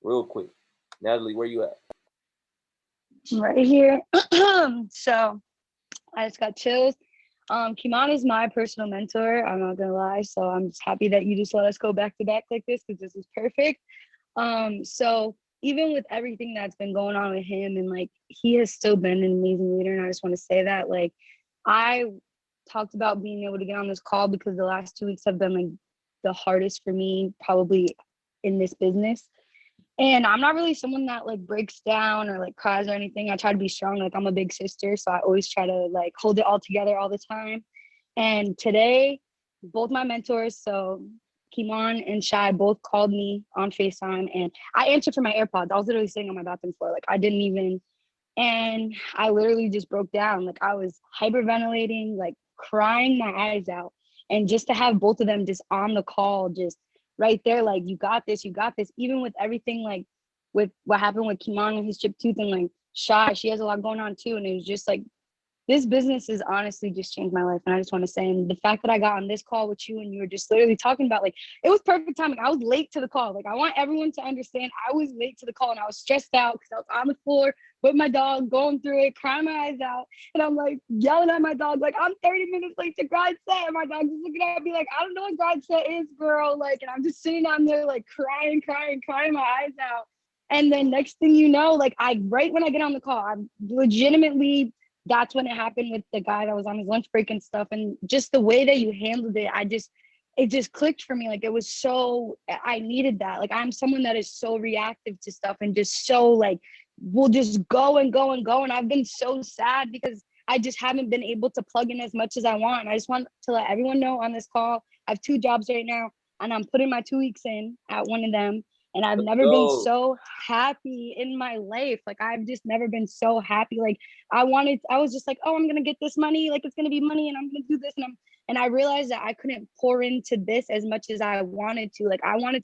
Speaker 1: Real quick. Natalie, where you at?
Speaker 3: Right here. So I just got chills. Kimon is my personal mentor. I'm not gonna lie. So I'm just happy that you just let us go back to back like this because this is perfect. So even with everything that's been going on with him and like he has still been an amazing leader. And I just want to say that like I talked about being able to get on this call because the last 2 weeks have been like the hardest for me probably in this business. And I'm not really someone that like breaks down or like cries or anything. I try to be strong. Like I'm a big sister. So I always try to like hold it all together all the time. And today, both my mentors, so Kimon and Shai, both called me on FaceTime and I answered from my AirPods. I was literally sitting on my bathroom floor. Like I didn't even, and I literally just broke down. Like I was hyperventilating, like crying my eyes out. And just to have both of them just on the call, just right there, like you got this, even with everything, like with what happened with Kimon and his chipped tooth and like Shy, she has a lot going on too. And it was just like, this business has honestly just changed my life. And I just want to say, and the fact that I got on this call with you and you were just literally talking about, like, it was perfect timing. I was late to the call. Like, I want everyone to understand I was late to the call and I was stressed out because I was on the floor with my dog, going through it, crying my eyes out. And I'm like yelling at my dog, like, I'm 30 minutes late to Grindset. And my dog just looking at me like, I don't know what Grindset is, girl. Like, and I'm just sitting down there, like, crying my eyes out. And then next thing you know, like, right when I get on the call, I'm legitimately, that's when it happened with the guy that was on his lunch break and stuff. And just the way that you handled it, it just clicked for me. Like it was so, I needed that. Like I'm someone that is so reactive to stuff and just so like, we'll just go and go and go. And I've been so sad because I just haven't been able to plug in as much as I want. And I just want to let everyone know on this call, I have 2 jobs right now and I'm putting my 2 weeks in at one of them. And I've never been so happy in my life. Like I've just never been so happy. Like I was just like, oh, I'm gonna get this money, like it's gonna be money and I'm gonna do this. And I realized that I couldn't pour into this as much as I wanted to. Like I want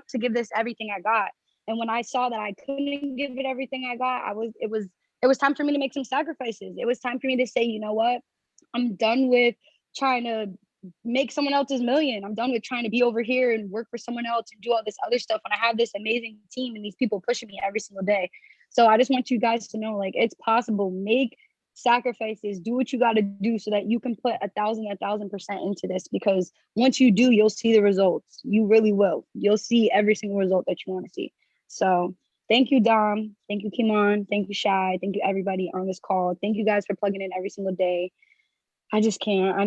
Speaker 3: to give this everything I got. And when I saw that I couldn't give it everything I got, it was time for me to make some sacrifices. It was time for me to say, you know what? I'm done with trying to make someone else's million. I'm done with trying to be over here and work for someone else and do all this other stuff. And I have this amazing team and these people pushing me every single day. So I just want you guys to know, like, it's possible. Make sacrifices, do what you got to do so that you can put 1,000% into this, because once you do, you'll see the results. You really will. You'll see every single result that you want to see. So thank you, Dom. Thank you, Kimon. Thank you, Shai. Thank you, everybody on this call. Thank you guys for plugging in every single day. I just can't.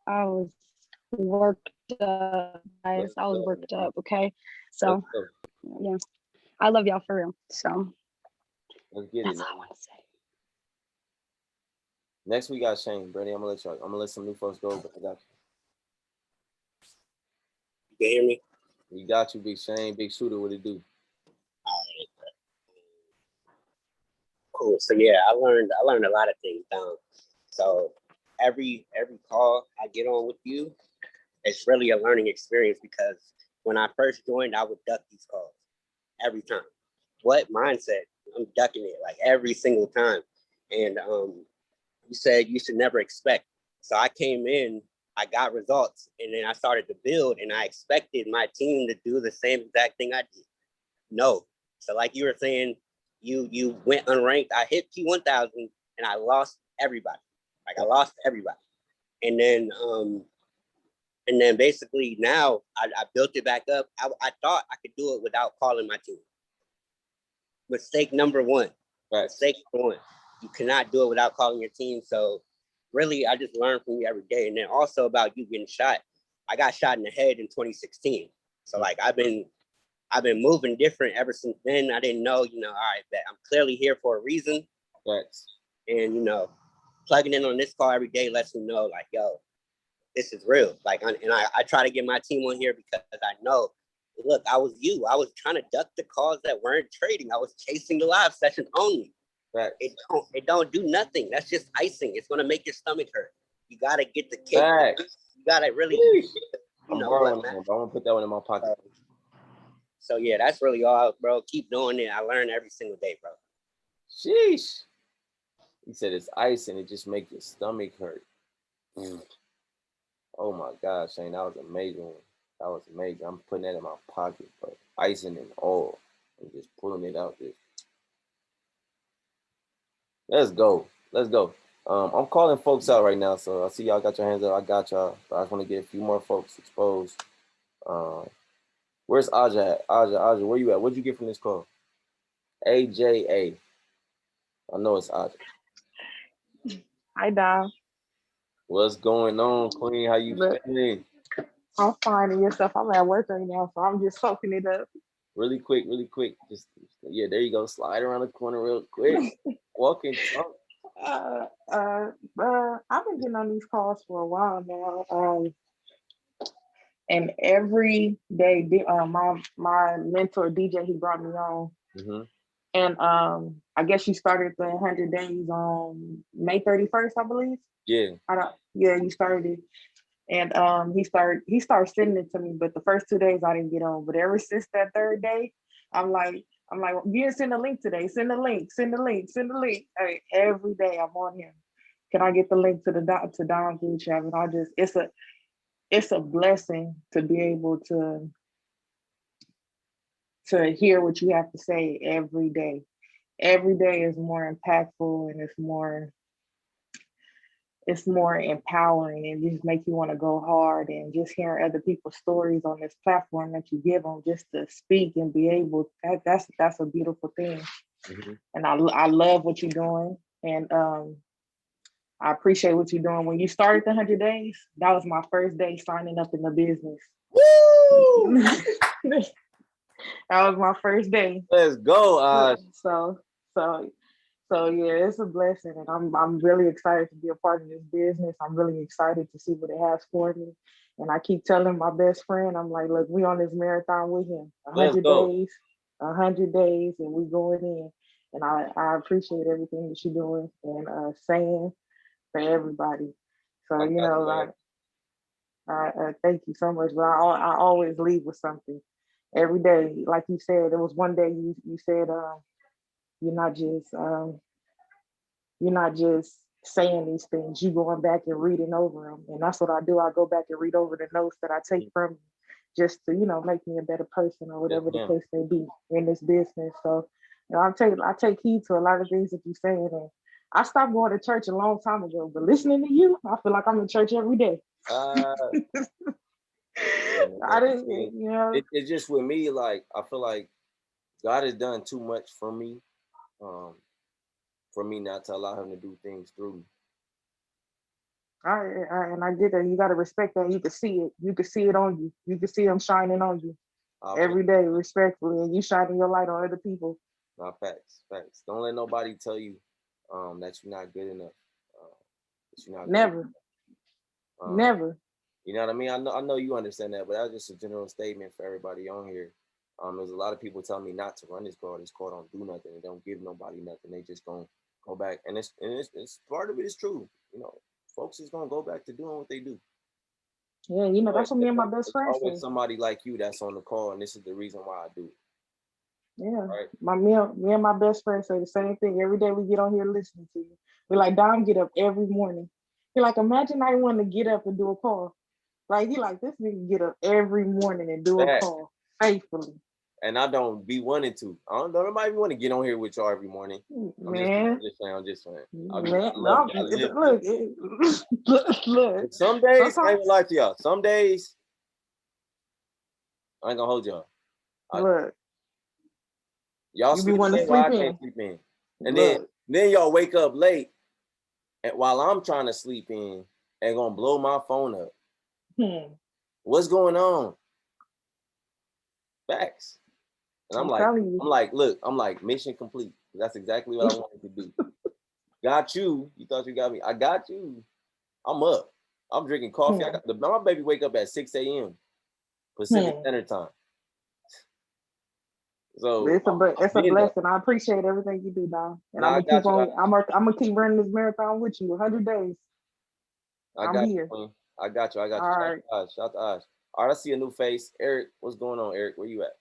Speaker 3: I was worked up, guys. I was worked up, okay? So, yeah. I love y'all for real. So,
Speaker 1: let's get
Speaker 3: that's
Speaker 1: it.
Speaker 3: all I want to say.
Speaker 1: Next we got Shane. Brady, I'm gonna let some new folks go, but I got
Speaker 4: you. You can hear me?
Speaker 1: We got you, Big Shane, Big Shooter. What it do?
Speaker 4: All right. Cool. So yeah, I learned a lot of things down. So every call I get on with you, it's really a learning experience, because when I first joined, I would duck these calls every time. What mindset? I'm ducking it like every single time. And you said you should never expect. So I came in, I got results, and then I started to build, and I expected my team to do the same exact thing I did. No. So like you were saying, you went unranked. I hit P1000 and I lost everybody. Like I lost everybody. And then basically now I built it back up. I thought I could do it without calling my team. Mistake number one.
Speaker 1: Right.
Speaker 4: Mistake number one. You cannot do it without calling your team. So really, I just learned from you every day. And then also about you getting shot. I got shot in the head in 2016. So like I've been moving different ever since then. I didn't know, all right, bet I'm clearly here for a reason.
Speaker 1: Right.
Speaker 4: And plugging in on this call every day lets me know, like, yo, this is real. Like, and I try to get my team on here because I know, look, I was trying to duck the calls that weren't trading. I was chasing the live sessions only.
Speaker 1: Right.
Speaker 4: It don't do nothing. That's just icing. It's gonna make your stomach hurt. You gotta get the kick.
Speaker 1: Right.
Speaker 4: You gotta really,
Speaker 1: I'm borrowing one. I'm gonna put that one in my pocket.
Speaker 4: So yeah, that's really all, bro. Keep doing it. I learn every single day, bro.
Speaker 1: Sheesh. He said it's ice and it just makes your stomach hurt. Oh my gosh, Shane, that was amazing. That was amazing. I'm putting that in my pocket, but icing and oil and just pulling it out there. Let's go. Let's go. I'm calling folks out right now, so I see y'all got your hands up. I got y'all. But I just want to get a few more folks exposed. Where's Aja at? Aja, where you at? What'd you get from this call? AJA. I know it's Aja.
Speaker 5: Hi, Dom.
Speaker 1: What's going on, Queen? How you feeling?
Speaker 5: I'm finding yourself. I'm at work right now, so I'm just soaking it up.
Speaker 1: Really quick. Just yeah, there you go. Slide around the corner real quick. Walk and talk.
Speaker 5: I've been getting on these calls for a while now. And every day, my mentor DJ, he brought me on, and I guess you started the 100 days on May 31st, I believe.
Speaker 1: Yeah.
Speaker 5: You started it, and he started sending it to me, but the first 2 days I didn't get on. But ever since that third day, I'm like, you didn't send a link today. Send a link. Hey, every day I'm on here. Can I get the link to to Don Group chat? And it's a blessing to be able to hear what you have to say every day. Every day is more impactful, and it's more empowering, and just make you want to go hard. And just hearing other people's stories on this platform that you give them just to speak and be able, that's a beautiful thing. And I love what you're doing, and I appreciate what you're doing. When you started the 100 days, that was my first day signing up in the business. Woo! That was my first day.
Speaker 1: Let's go.
Speaker 5: So yeah, it's a blessing, and I'm really excited to be a part of this business. I'm really excited to see what it has for me. And I keep telling my best friend, I'm like, look, we on this marathon with him. 100 days, and we going in. And I appreciate everything that you're doing and saying for everybody. So I thank you so much. But I always leave with something every day. Like you said, there was one day you said you're not just saying these things, you going back and reading over them. And that's what I do. I go back and read over the notes that I take from you, just to, make me a better person or whatever the case may be in this business. So I take heed to a lot of things that you're saying. And I stopped going to church a long time ago, but listening to you, I feel like I'm in church every day.
Speaker 1: It's just with me, like, I feel like God has done too much for me not to allow him to do things through me.
Speaker 5: And I get that. You got to respect that. You can see it. You can see it on you. You can see him shining on you every day, respectfully, and you shining your light on other people.
Speaker 1: No, facts. Don't let nobody tell you that you're not good enough.
Speaker 5: Never. Never.
Speaker 1: You know what I mean? I know you understand that, but that's just a general statement for everybody on here. There's a lot of people telling me not to run this call. This call don't do nothing. It don't give nobody nothing. They just gonna go back, and it's part of it is true. Folks is gonna go back to doing what they do.
Speaker 5: Yeah, that's what me and my best friend say.
Speaker 1: Always somebody like you that's on the call, and this is the reason why I do it.
Speaker 5: Yeah, right? Me and my best friend say the same thing. Every day we get on here listening to you. We're like, Dom get up every morning. You're like, imagine I want to get up and do a call. Like, he like, this nigga get up every morning and do a call faithfully.
Speaker 1: And I don't be wanting to. I don't know nobody want to get on here with y'all every morning. I'm just saying. Look. Some days, I ain't gonna lie to y'all. Some days, I ain't gonna hold y'all.
Speaker 5: Look.
Speaker 1: Y'all sleep in while I can't sleep in. And then y'all wake up late, and while I'm trying to sleep in, and gonna blow my phone up. What's going on? Facts. And I'm like, mission complete. That's exactly what I wanted to do. Got you. You thought you got me. I got you. I'm up. I'm drinking coffee. My baby wake up at 6 a.m. Pacific Standard Time. So
Speaker 5: it's a blessing. I appreciate everything you do, Dom. And I'm gonna keep running this marathon with you. 100 days. I'm here.
Speaker 1: I got you.
Speaker 5: All right.
Speaker 1: Shout out to Ash. All right, I see a new face. Eric, what's going on, Eric? Where you at?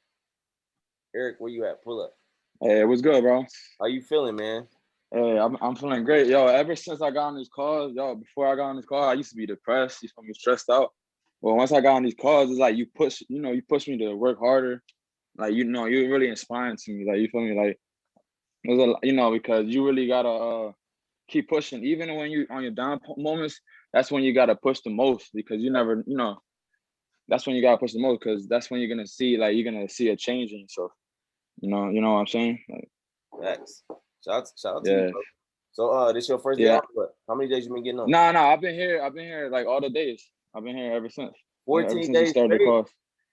Speaker 1: Eric, where you at? Pull up.
Speaker 6: Hey, what's good, bro?
Speaker 1: How you feeling, man?
Speaker 6: Hey, I'm feeling great. Yo, ever since I got on these calls, before I got on these calls, I used to be depressed, you feel me, stressed out. Well, once I got on these calls, it's like you push me to work harder. Like, you're really inspiring to me. Like, you feel me? Like, because you really gotta keep pushing. Even when you on your down moments, that's when you gotta push the most because you never, that's when you gotta push the most because that's when you're gonna see a change in yourself. You know what I'm saying? Like,
Speaker 1: Facts. Shout out to
Speaker 6: yeah.
Speaker 1: you, bro. So this your first day off? What? How many days you been getting on?
Speaker 6: No, I've been here like all the days. I've been here ever since.
Speaker 1: 14
Speaker 6: ever since
Speaker 1: days
Speaker 6: we started
Speaker 1: straight?
Speaker 6: the calls.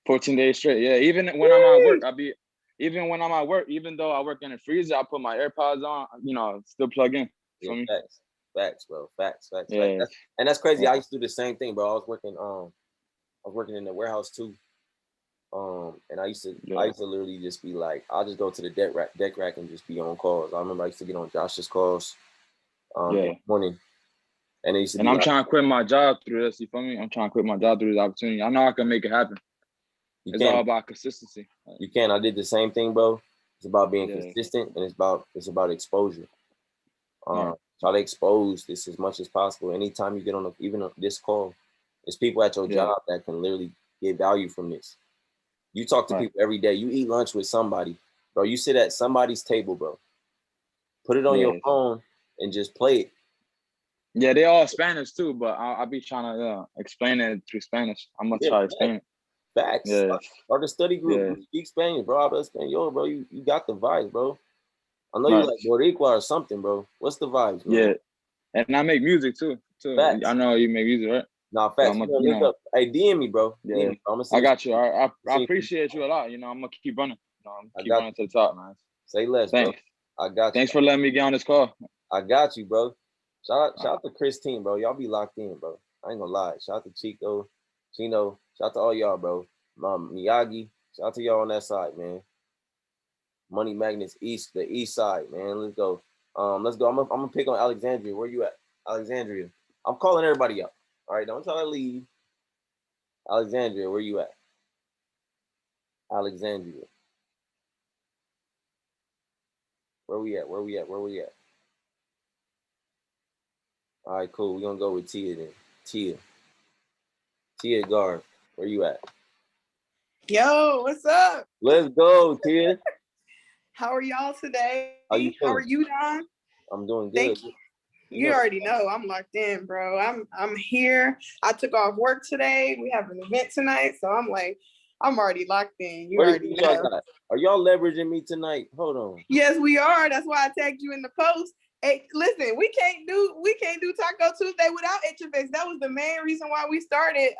Speaker 6: 14 days straight. Yeah. Even when I'm at work, even though I work in a freezer, I put my AirPods on, still plug in.
Speaker 1: Yeah,
Speaker 6: me?
Speaker 1: facts, bro. Facts.
Speaker 6: Yeah.
Speaker 1: And that's crazy.
Speaker 6: Yeah.
Speaker 1: I used to do the same thing, bro. I was working in the warehouse too. And I used to literally just be like, I'll just go to the deck rack and just be on calls. I remember I used to get on Josh's calls in the morning. And it used to
Speaker 6: I'm trying to quit my job through this, you feel me? I'm trying to quit my job through this opportunity. I know I can make it happen. It's all about consistency.
Speaker 1: You can. I did the same thing, bro. It's about being consistent and it's about exposure. Try to expose this as much as possible. Anytime you get on even on this call, there's people at your job that can literally get value from this. You talk to people every day. You eat lunch with somebody, bro. You sit at somebody's table, bro. Put it on your phone and just play it.
Speaker 6: Yeah, they all Spanish too, but I'll be trying to explain it through Spanish. I'm gonna try to explain it.
Speaker 1: Facts.
Speaker 6: Yeah.
Speaker 1: Start a study group. You speak Spanish, bro. I Espanol, bro. You got the vibes, bro. I know you like Boricua or something, bro. What's the vibes, man?
Speaker 6: Yeah. And I make music too.
Speaker 1: Facts.
Speaker 6: I know you make music, right?
Speaker 1: Nah, facts.
Speaker 6: So
Speaker 1: link up. Hey, DM me, bro.
Speaker 6: Yeah.
Speaker 1: DM me, bro.
Speaker 6: I got you. I appreciate you a lot. I'm gonna keep running. I'm gonna keep running to the top, man.
Speaker 1: Say less,
Speaker 6: Thanks.
Speaker 1: Bro. I got you.
Speaker 6: Thanks for letting me get on this call.
Speaker 1: I got you, bro. Shout out to Chris team, bro. Y'all be locked in, bro. I ain't gonna lie. Shout out to Chico, Chino. Shout out to all y'all, bro. Miyagi. Shout out to y'all on that side, man. Money Magnets East, the East side, man. Let's go. Let's go. I'm gonna pick on Alexandria. Where you at? Alexandria. I'm calling everybody up. All right, don't try to leave. Alexandria, where you at? Alexandria. Where we at? All right, cool. We're gonna go with Tia then. Tia Garth, where you at?
Speaker 7: Yo, what's up?
Speaker 1: Let's go, Tia.
Speaker 7: How are y'all today?
Speaker 1: How are
Speaker 7: you, Don?
Speaker 1: I'm doing good.
Speaker 7: Thank you. You already know I'm locked in, bro. I'm here. I took off work today. We have an event tonight, so I'm already locked in. You already know.
Speaker 1: Are y'all leveraging me tonight? Hold on.
Speaker 7: Yes, we are. That's why I tagged you in the post. Hey, listen, we can't do Taco Tuesday without HFX. That was the main reason why we started.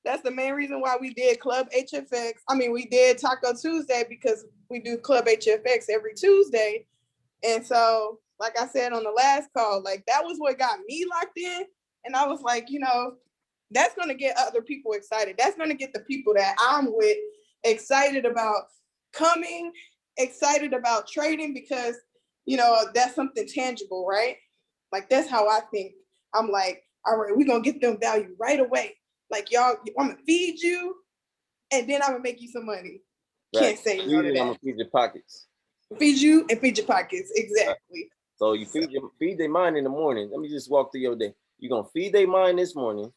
Speaker 7: That's the main reason why we did Club HFX. I mean, we did Taco Tuesday because we do Club HFX every Tuesday. And so, like I said on the last call, like that was what got me locked in. And I was like, that's going to get other people excited. That's going to get the people that I'm with excited about coming, excited about trading because, that's something tangible, right? Like, that's how I think. I'm like, all right, we're going to get them value right away. Like, y'all, I'm going to feed you, and then I'm going to make you some money. Right. Can't say no to that. I'm going
Speaker 1: to feed your pockets.
Speaker 7: Feed you and feed your pockets, exactly.
Speaker 1: So you feed their mind in the morning. Let me just walk through your day. You're going to feed their mind this morning.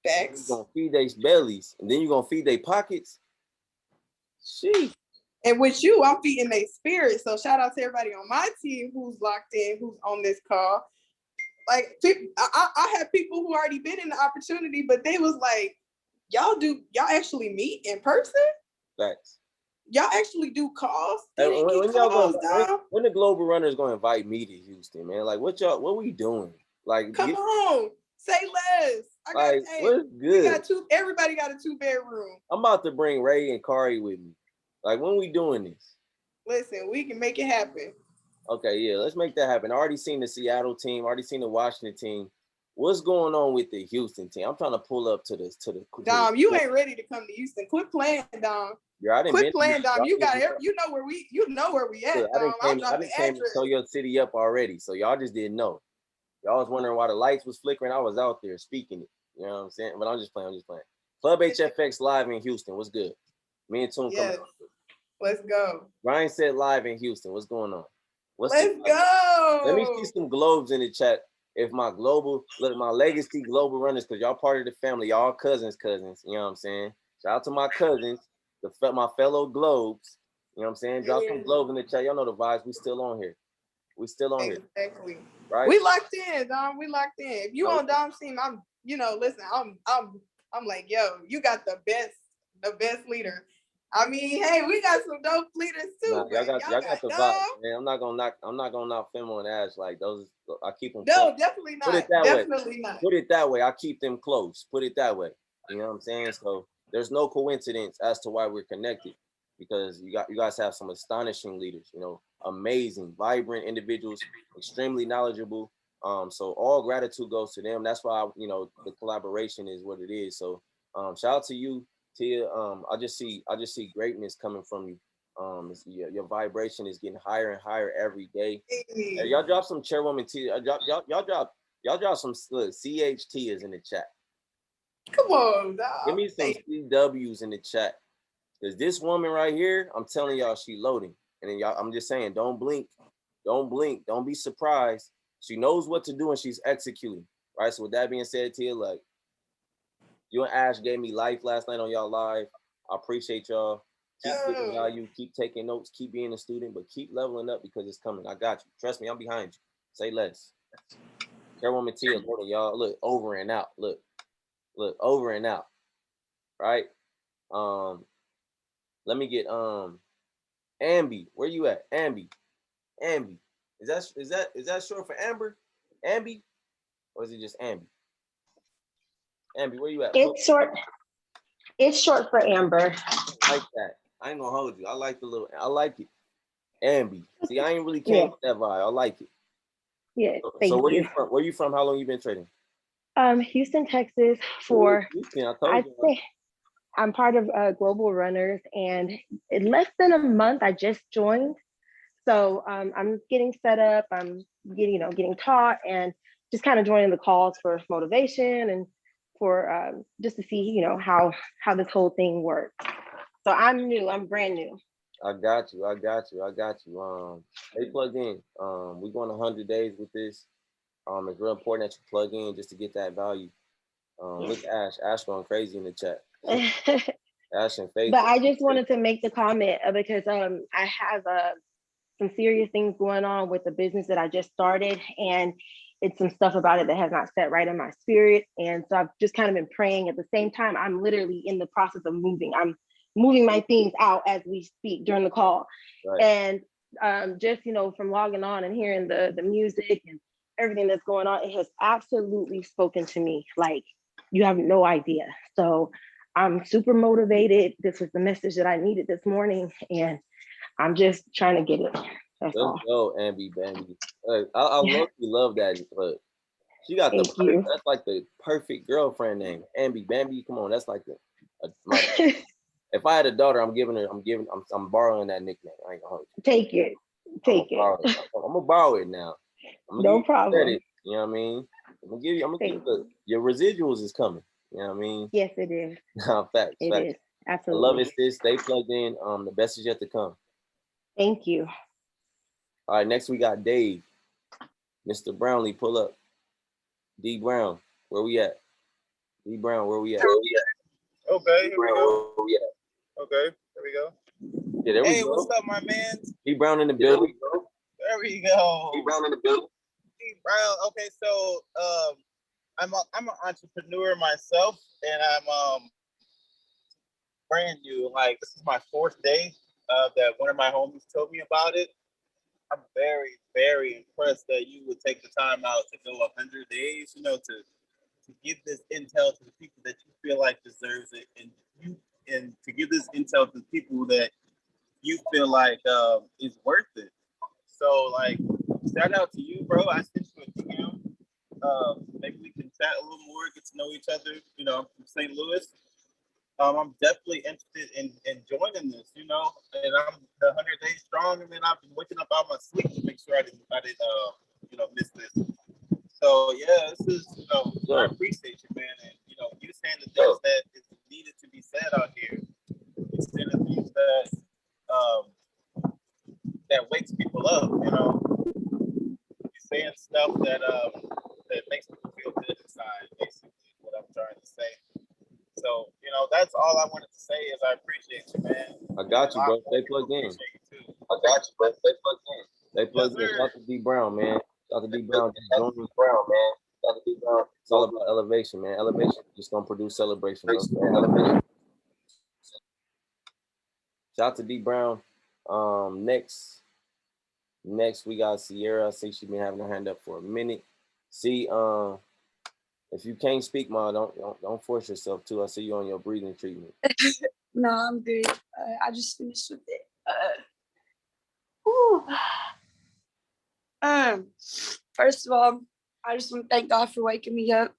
Speaker 7: Facts.
Speaker 1: You're going to feed their bellies, and then you're going to feed their pockets. Sheesh.
Speaker 7: And with you, I'm feeding their spirit. So shout out to everybody on my team who's locked in, who's on this call. Like, I had people who already been in the opportunity, but they was like, y'all actually meet in person?
Speaker 1: Facts.
Speaker 7: Y'all actually do calls?
Speaker 1: When the Global Runners gonna invite me to Houston, man? Like, what we doing? Like,
Speaker 7: come on, say less.
Speaker 1: what's good?
Speaker 7: Everybody got a 2-bedroom.
Speaker 1: I'm about to bring Ray and Kari with me. Like, when we doing this?
Speaker 7: Listen, we can make it happen.
Speaker 1: Okay, yeah, let's make that happen. I already seen the Seattle team, already seen the Washington team. What's going on with the Houston team? I'm trying to pull up to the.
Speaker 7: Dom, you ain't ready to come to Houston. Quit playing, Dom. Quit playing, Dom. You know where we at, Dom.
Speaker 1: I didn't came to show your city up already, so y'all just didn't know. Y'all was wondering why the lights was flickering. I was out there speaking it. You know what I'm saying? But I'm just playing. Club HFX live in Houston. What's good? Me and Toon coming up.
Speaker 7: Let's go.
Speaker 1: Grindset live in Houston. What's going on?
Speaker 7: Let's go.
Speaker 1: Let me see some globes in the chat. If my my legacy global runners, because y'all part of the family, y'all cousins, you know what I'm saying? Shout out to my cousins, my fellow globes, you know what I'm saying? Drop some globes in the chat. Y'all know the vibes. We still on here.
Speaker 7: Exactly.
Speaker 1: Right?
Speaker 7: We locked in, Dom. We locked in. If you on Dom's team, I'm, listen, I'm like, yo, you got the best leader. I mean, hey, we got some dope leaders too.
Speaker 1: Nah, y'all got the vibe, man. I'm not gonna knock Femo and Ash like those. I keep them.
Speaker 7: No,
Speaker 1: close.
Speaker 7: definitely not.
Speaker 1: Put it that
Speaker 7: definitely
Speaker 1: way.
Speaker 7: not.
Speaker 1: Put it that way. I keep them close. Put it that way. You know what I'm saying? So there's no coincidence as to why we're connected, because you guys have some astonishing leaders. Amazing, vibrant individuals, extremely knowledgeable. So all gratitude goes to them. That's why the collaboration is what it is. So shout out to you, Tia. I just see greatness coming from you. Your vibration is getting higher and higher every day. Hey, y'all drop some chairwoman Tia. Y'all drop some CHTs in the chat.
Speaker 7: Come on, dog.
Speaker 1: Give me some CWs in the chat. Because this woman right here, I'm telling y'all, she loading. And then y'all, I'm just saying, don't blink. Don't blink. Don't be surprised. She knows what to do and she's executing. Right. So with that being said, Tia, like, you and Ash gave me life last night on y'all live. I appreciate y'all. Keep giving value, keep taking notes, keep being a student, but keep leveling up because it's coming. I got you. Trust me, I'm behind you. Say less. Chairwoman Tia, y'all. Look, over and out. Look, over and out. Right? Let me get Ambi. Where you at? Ambi. Is that short for Amber? Ambi? Or is it just Ambi? Ambi, where you at?
Speaker 8: It's short for Amber.
Speaker 1: I like that. I ain't gonna hold you. I like it. Ambi. See, I ain't really came with that vibe. I like it.
Speaker 8: Yeah. Thank
Speaker 1: so where
Speaker 8: you.
Speaker 1: you from? Where you from? How long you been trading?
Speaker 8: Houston, Texas. I'd
Speaker 1: you.
Speaker 8: say I'm part of Global Runners, and in less than a month, I just joined. So I'm getting set up. I'm getting taught, and just kind of joining the calls for motivation and for just to see how this whole thing works. So I'm new. I'm brand new.
Speaker 1: I got you. Stay plugged in. We're going 100 days with this. It's real important that you plug in just to get that value. Look at Ash going crazy in the chat. Ash and Faith.
Speaker 8: But I just wanted to make the comment because I have some serious things going on with the business that I just started, and it's some stuff about it that has not set right in my spirit. And so I've just kind of been praying. At the same time, I'm literally in the process of moving. I'm moving my things out as we speak during the call. Right. And just, from logging on and hearing the music and everything that's going on, it has absolutely spoken to me like you have no idea. So I'm super motivated. This was the message that I needed this morning, and I'm just trying to get it. That's all.
Speaker 1: Let's go, Ambi, Bambi. I love that, but she got that's like the perfect girlfriend name, Ambi, Bambi. Come on, that's like if I had a daughter, I'm borrowing that nickname. I ain't gonna hold you.
Speaker 8: Take it.
Speaker 1: I'm gonna borrow it now.
Speaker 8: No problem.
Speaker 1: You know what I mean? I'm gonna give you your residuals is coming. You know what I mean?
Speaker 8: Yes, it is.
Speaker 1: Facts.
Speaker 8: It is. Absolutely.
Speaker 1: I love it, sis. Stay plugged in. The best is yet to come.
Speaker 8: Thank you.
Speaker 1: All right, next we got Dave. Mr. Brownlee, pull up. D Brown, where we at? D Brown, where we at?
Speaker 9: Okay, here we go. Okay, there we go.
Speaker 1: Yeah, there we
Speaker 9: go.
Speaker 1: What's
Speaker 9: up, my man?
Speaker 1: D Brown in the building.
Speaker 9: There we go.
Speaker 1: D Brown in the building.
Speaker 9: D Brown. Okay, so I'm an entrepreneur myself, and I'm brand new. Like, this is my 4th day that one of my homies told me about it. I'm very, very impressed that you would take the time out to go 100 days, to give this intel to the people that you feel like deserves it, and to give this intel to the people that you feel like is worth it. So, like, shout out to you, bro. I sent you a DM. Maybe we can chat a little more, get to know each other. I'm from St. Louis. I'm definitely interested in joining this, and I'm 100 days strong, and then I've been waking up out of my sleep to make sure I didn't miss this. So yeah, this is, I appreciate you, man, and you saying the things that is needed to be said out here. You're saying the things that that wakes people up. You know, you're saying stuff that that makes people feel good inside. Basically, is what I'm trying to say. So, you know, that's all I wanted to say is I appreciate you, man.
Speaker 1: I got you, bro. Stay plugged in.
Speaker 9: I got you, bro. Stay plugged in.
Speaker 1: Stay plugged in. Shout out to D Brown, man. Shout out to D Brown.
Speaker 9: Shout out to D Brown, man. Shout out to D Brown.
Speaker 1: It's all about elevation, man. Elevation just gonna produce celebration, bro. Elevation. Shout out to D Brown. Next we got Sierra. I see she's been having her hand up for a minute. See, if you can't speak, Ma, don't force yourself to. I see you on your breathing treatment.
Speaker 10: No, I'm good. I just finished with it. First of all, I just want to thank God for waking me up.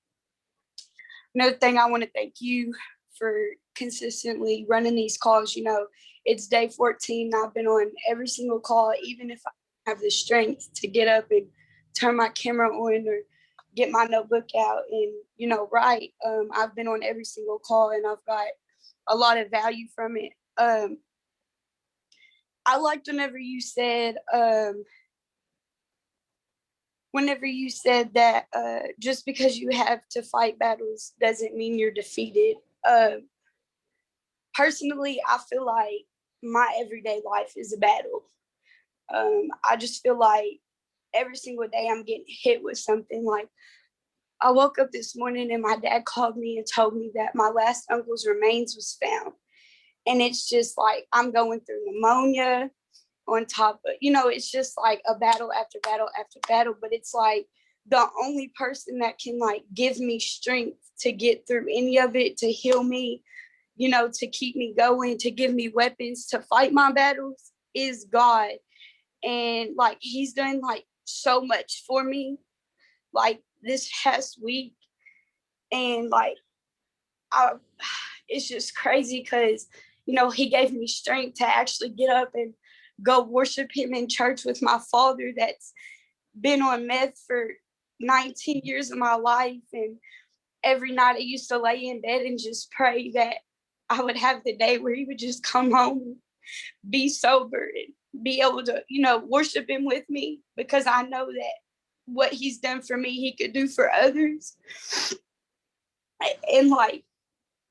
Speaker 10: Another thing, I want to thank you for consistently running these calls. You know, it's day 14. I've been on every single call, even if I have the strength to get up and turn my camera on or get my notebook out and, you know, write. I've been on every single call and I've got a lot of value from it. I liked whenever you said that just because you have to fight battles doesn't mean you're defeated. Personally, I feel like my everyday life is a battle. I just feel like every single day I'm getting hit with something. Like, I woke up this morning and my dad called me and told me that my last uncle's remains was found. And it's just like I'm going through pneumonia on top of, you know, it's just like a battle after battle after battle. But it's like the only person that can like give me strength to get through any of it, to heal me, you know, to keep me going, to give me weapons to fight my battles is God. And like he's done like so much for me like this past week. And like it's just crazy because, you know, he gave me strength to actually get up and go worship him in church with my father that's been on meth for 19 years of my life. And every night I used to lay in bed and just pray that I would have the day where he would just come home, be sober, and be able to, you know, worship him with me, because I know that what he's done for me, he could do for others. And like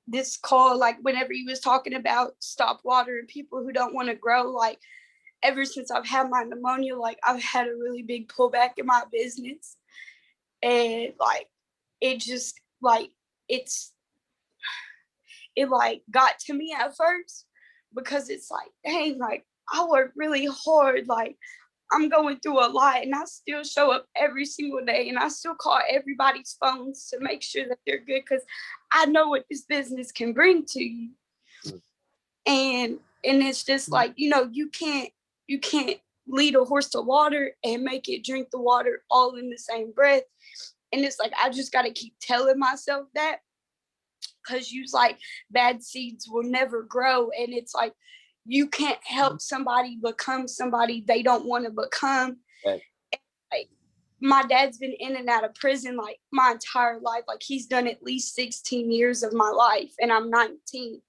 Speaker 10: this call, like whenever he was talking about stop water and people who don't want to grow, like ever since I've had my pneumonia, like I've had a really big pullback in my business. And like, it just like, it like got to me at first, because it's like, dang, like I work really hard. Like I'm going through a lot and I still show up every single day and I still call everybody's phones to make sure that they're good, because I know what this business can bring to you. And it's just like, you know, you can't lead a horse to water and make it drink the water all in the same breath. And it's like, I just got to keep telling myself that, because you like bad seeds will never grow. And it's like, you can't help somebody become somebody they don't want to become. Right. Like my dad's been in and out of prison like my entire life. Like he's done at least 16 years of my life and I'm 19.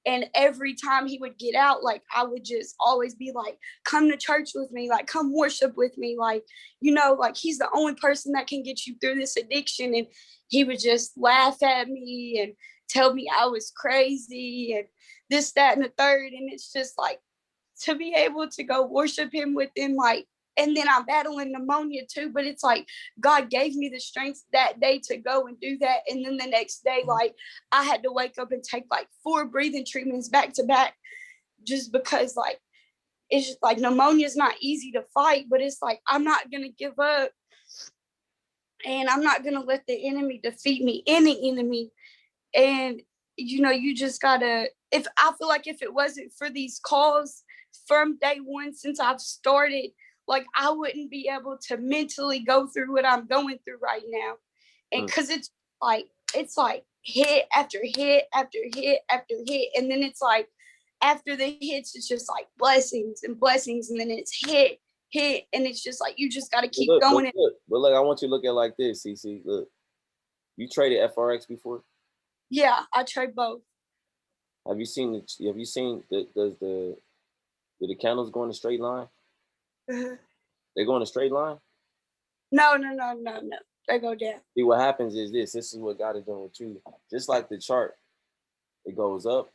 Speaker 10: And every time he would get out, like I would just always be like, come to church with me, like come worship with me. Like, you know, like he's the only person that can get you through this addiction. And he would just laugh at me and tell me I was crazy and this, that, and the third. And it's just like, to be able to go worship him within like, and then I'm battling pneumonia too, but it's like God gave me the strength that day to go and do that. And then the next day, like I had to wake up and take like 4 breathing treatments back to back, just because like it's just like pneumonia is not easy to fight, but it's like I'm not gonna give up, and I'm not gonna let the enemy defeat me, any enemy. And you know, you just gotta, if I feel like if it wasn't for these calls from day one since I've started, like I wouldn't be able to mentally go through what I'm going through right now. And because it's like hit after hit after hit after hit. And then it's like after the hits, it's just like blessings and blessings. And then it's hit. And it's just like, you just got to keep going.
Speaker 1: But look, I want you to look at it like this, CC. Look, you traded FRX before?
Speaker 10: Yeah, I trade both.
Speaker 1: Have you seen the Do the candles go in a straight line?
Speaker 10: Uh-huh.
Speaker 1: They go in a straight line?
Speaker 10: No. They go down.
Speaker 1: See, what happens is this is what God is doing with you. Just like the chart, it goes up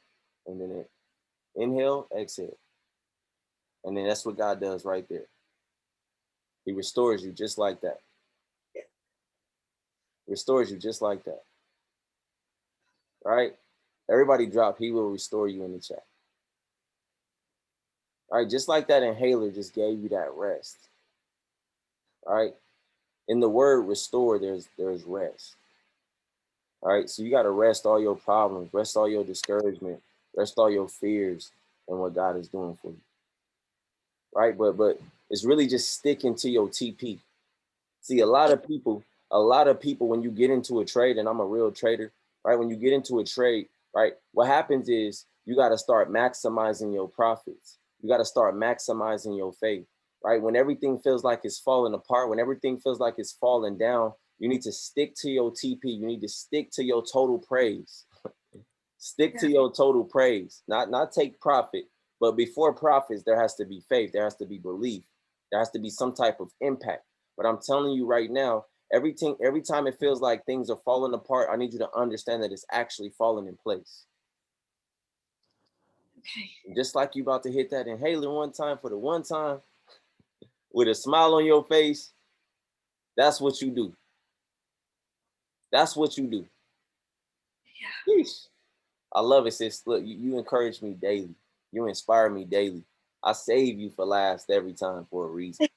Speaker 1: and then it inhale, exhale. And then that's what God does right there. He restores you just like that. Restores you just like that. Right? Everybody drop, he will restore you in the chat. All right, just like that inhaler just gave you that rest. All right. In the word restore, there's rest. All right, so you got to rest all your problems, rest all your discouragement, rest all your fears and what God is doing for you. Right, but it's really just sticking to your TP. See, a lot of people, when you get into a trade, and I'm a real trader, right? When you get into a trade, right, what happens is you got to start maximizing your profits. You got to start maximizing your faith, right? When everything feels like it's falling apart, when everything feels like it's falling down, you need to stick to your TP. You need to stick to your total praise. Stick to your total praise, not take profit, but before profits, there has to be faith. There has to be belief. There has to be some type of impact. But I'm telling you right now, every time it feels like things are falling apart, I need you to understand that it's actually falling in place.
Speaker 10: Okay.
Speaker 1: Just like you about to hit that inhaler one time for the one time with a smile on your face, that's what you do. That's what you do.
Speaker 10: Yeah.
Speaker 1: Yeesh. I love it, sis. Look, you encourage me daily. You inspire me daily. I save you for last every time for a reason.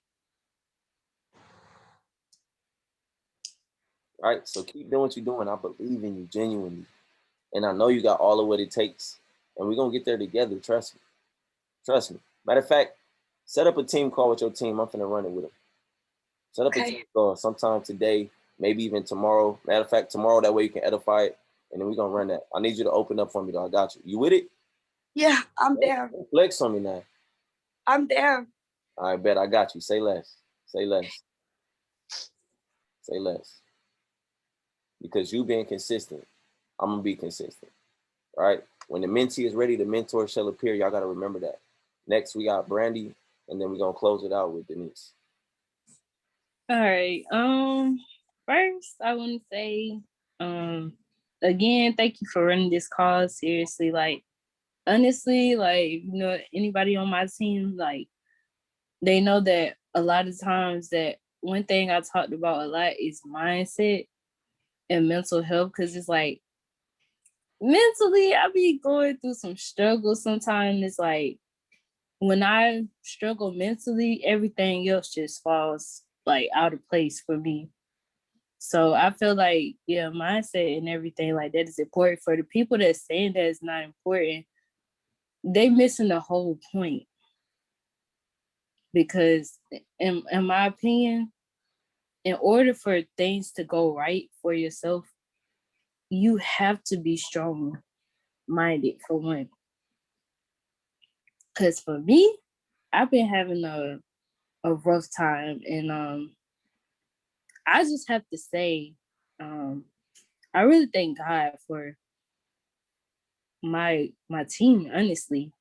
Speaker 1: Right? So keep doing what you're doing. I believe in you genuinely. And I know you got all of what it takes. And we're going to get there together. Trust me. Trust me. Matter of fact, set up a team call with your team. I'm finna run it with them. Set up a team call sometime today, maybe even tomorrow. Matter of fact, tomorrow, that way you can edify it. And then we're going to run that. I need you to open up for me, though. I got you. You with it?
Speaker 10: Yeah, I'm there.
Speaker 1: Flex on me now.
Speaker 10: I'm there.
Speaker 1: I bet I got you. Say less. Say less. Say less. Because you being consistent, I'm going to be consistent. Right? When the mentee is ready, the mentor shall appear. Y'all got to remember that. Next, we got Brandy, and then we're going to close it out with Denise.
Speaker 11: All right. First, I want to say, again, thank you for running this call. Seriously, like, honestly, like, you know, anybody on my team, like, they know that a lot of times that one thing I talked about a lot is mindset and mental health, because it's like, mentally, I be going through some struggles sometimes. It's like, when I struggle mentally, everything else just falls like out of place for me. So I feel like, yeah, mindset and everything like that is important. For the people that saying that it's not important, they missing the whole point. Because in my opinion, in order for things to go right for yourself, you have to be strong-minded for one. Because for me, I've been having a rough time, and I just have to say, I really thank God for my team, honestly,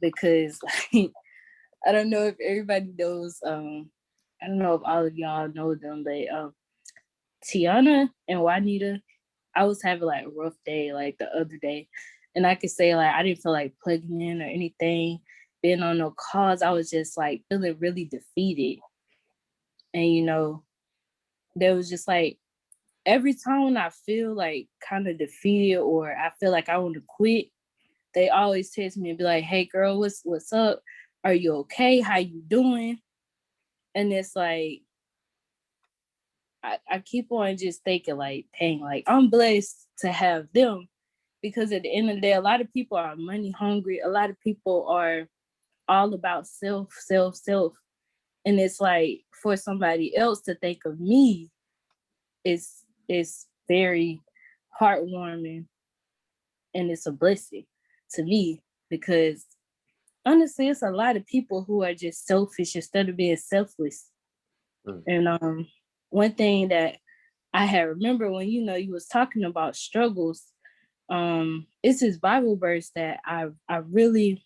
Speaker 11: because like, I don't know if everybody knows. I don't know if all of y'all know them, but Tiana and Juanita, I was having like a rough day like the other day, and I could say like I didn't feel like plugging in or anything, being on no calls. I was just like feeling really defeated, and you know, there was just like every time when I feel like kind of defeated or I feel like I want to quit, they always text me and be like, "Hey girl, what's up? Are you okay? How you doing?" And it's like I keep on just thinking like, dang, like I'm blessed to have them, because at the end of the day, a lot of people are money hungry. A lot of people are all about self. And it's like for somebody else to think of me is very heartwarming, and it's a blessing to me, because honestly, it's a lot of people who are just selfish instead of being selfless. And one thing that I had remember when you was talking about struggles, it's this Bible verse that I really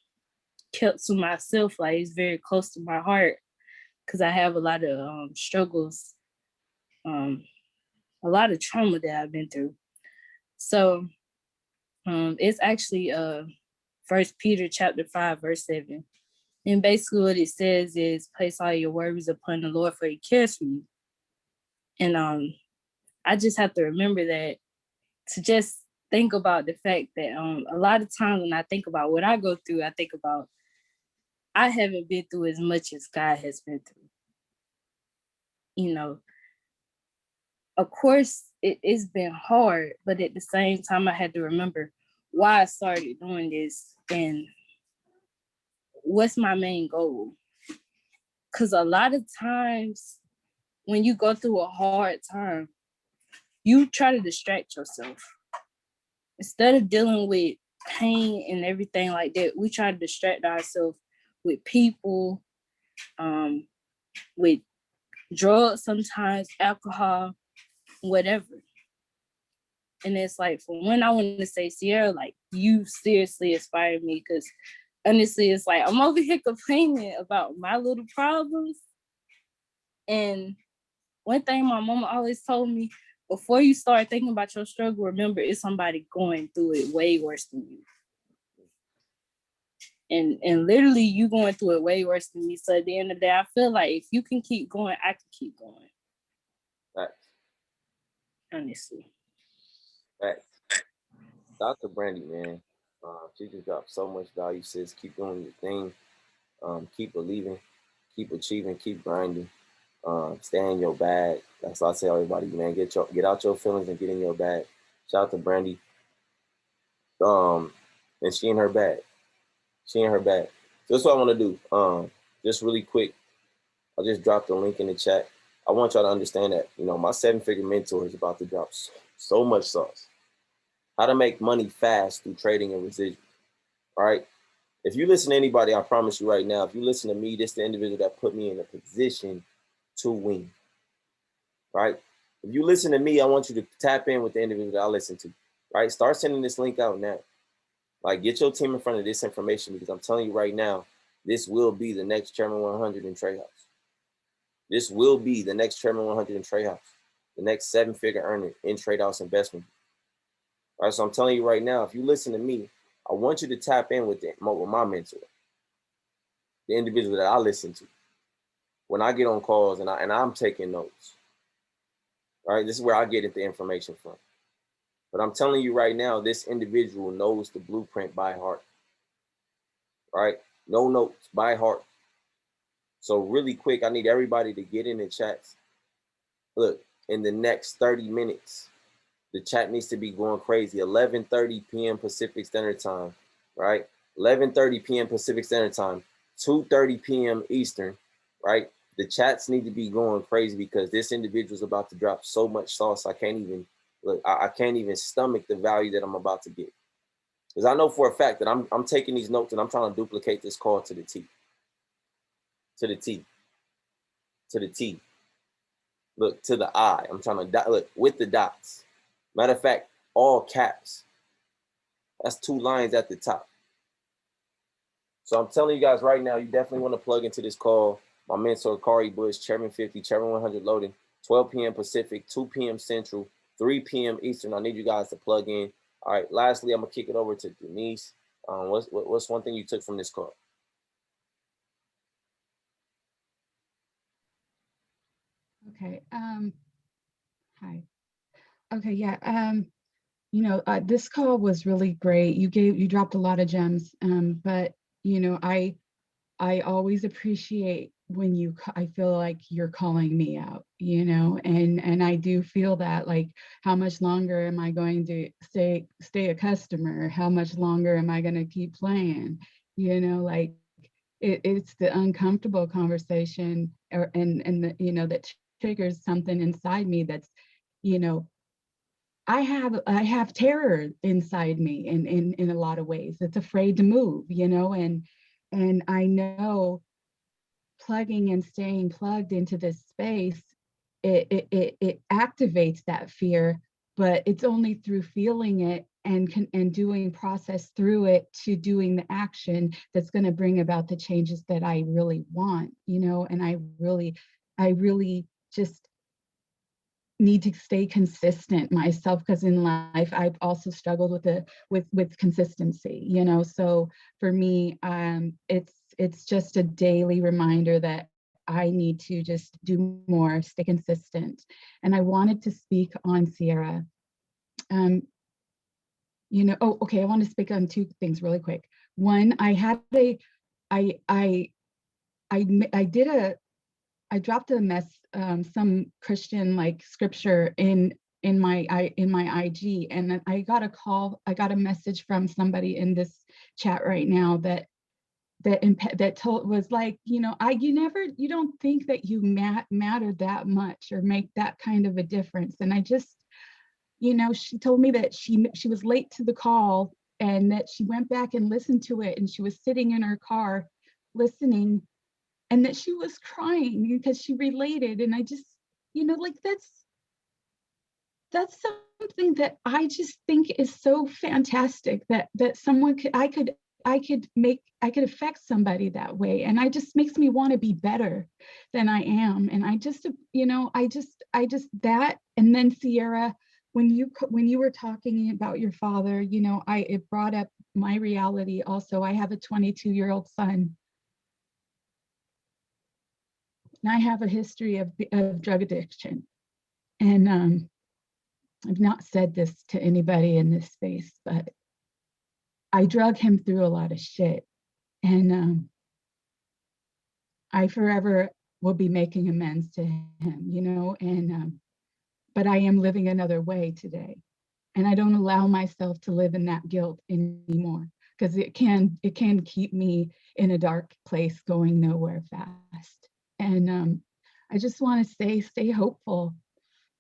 Speaker 11: kept to myself. Like, it's very close to my heart because I have a lot of struggles, a lot of trauma that I've been through. So it's actually 1 Peter chapter 5, verse 7. And basically what it says is, place all your worries upon the Lord, for he cares for you. And I just have to remember that, to just think about the fact that a lot of times when I think about what I go through, I think about I haven't been through as much as God has been through. You know, of course, it's been hard, but at the same time, I had to remember why I started doing this and what's my main goal. Because a lot of times when you go through a hard time, you try to distract yourself. Instead of dealing with pain and everything like that, we try to distract ourselves with people, with drugs, sometimes alcohol, whatever. And it's like, for one, I want to say, Sierra, like, you seriously inspired me, because honestly, it's like I'm over here complaining about my little problems. And one thing my mama always told me, before you start thinking about your struggle, remember it's somebody going through it way worse than you. And literally you going through it way worse than me. So at the end of the day, I feel like if you can keep going, I can keep going.
Speaker 1: Right.
Speaker 11: Honestly.
Speaker 1: Right. Dr. Brandy, man, she just dropped so much value. Sis, keep doing your thing. Keep believing, keep achieving, keep grinding. Stay in your bag. That's what I tell everybody, man. Get out your feelings and get in your bag. Shout out to Brandy. And she in her bag. She in her bag. So that's what I want to do. Just really quick, I just dropped the link in the chat. I want y'all to understand that, my 7-figure mentor is about to drop so much sauce. How to make money fast through trading and residuals. All right. If you listen to anybody, I promise you right now, if you listen to me, this is the individual that put me in a position to win. Right? If you listen to me, I want you to tap in with the individual that I listen to. Right? Start sending this link out now. Like, get your team in front of this information, because I'm telling you right now, this will be the next Chairman 100 in Trey House. This will be the next Chairman 100 in Trey House, the next 7-figure earner in Trade House Investment. All right, so I'm telling you right now, if you listen to me, I want you to tap in with my mentor, the individual that I listen to when I get on calls and I'm taking notes. All right, this is where I get the information from. But I'm telling you right now, this individual knows the blueprint by heart. All right, no notes, by heart. So really quick, I need everybody to get in the chats. Look, in the next 30 minutes, the chat needs to be going crazy. 11:30 p.m. Pacific Standard Time, right? 11:30 p.m. Pacific Standard Time, 2:30 p.m. Eastern, right? The chats need to be going crazy, because this individual is about to drop so much sauce. I can't even look. I can't even stomach the value that I'm about to get, because I know for a fact that I'm taking these notes and I'm trying to duplicate this call to the T. To the T. To the T. Look, to the I. I'm trying to look with the dots. Matter of fact, all caps. That's 2 lines at the top. So I'm telling you guys right now, you definitely want to plug into this call. My mentor, Kari Bush, Chairman 50, Chairman 100 loading, 12 p.m. Pacific, 2 p.m. Central, 3 p.m. Eastern. I need you guys to plug in. All right, lastly, I'm going to kick it over to Denise. What's one thing you took from this call?
Speaker 12: Okay. Hi. Okay. Yeah. This call was really great. You dropped a lot of gems. But I always appreciate when I feel like you're calling me out, and I do feel that, like, how much longer am I going to stay a customer? How much longer am I going to keep playing? Like, it's the uncomfortable conversation, and that triggers something inside me that's, I have terror inside me in a lot of ways. It's afraid to move, and I know plugging and staying plugged into this space, it activates that fear, but it's only through feeling it and doing process through it to doing the action that's going to bring about the changes that I really want, you know. And I really just need to stay consistent myself, because in life I've also struggled with consistency, you know. So for me, it's just a daily reminder that I need to just do more, stay consistent. And I wanted to speak on Sierra. You know, oh, okay, I want to speak on two things really quick. One, I dropped some Christian like scripture in my IG, and I got a message from somebody in this chat right now that was like, you know, you don't think that you matter that much or make that kind of a difference. And I just, you know, she told me that she was late to the call, and that she went back and listened to it, and she was sitting in her car listening, and that she was crying because she related. And I just, you know, like that's something that I just think is so fantastic, that someone I could affect somebody that way. And I just makes me want to be better than I am. And I just, you know, I just that. And then Sierra, when you were talking about your father, you know, it brought up my reality also. I have a 22-year-old son, and I have a history of drug addiction. And I've not said this to anybody in this space, but I drug him through a lot of shit. And I forever will be making amends to him, you know. And but I am living another way today. And I don't allow myself to live in that guilt anymore, because it can keep me in a dark place going nowhere fast. And I just want to say, stay hopeful,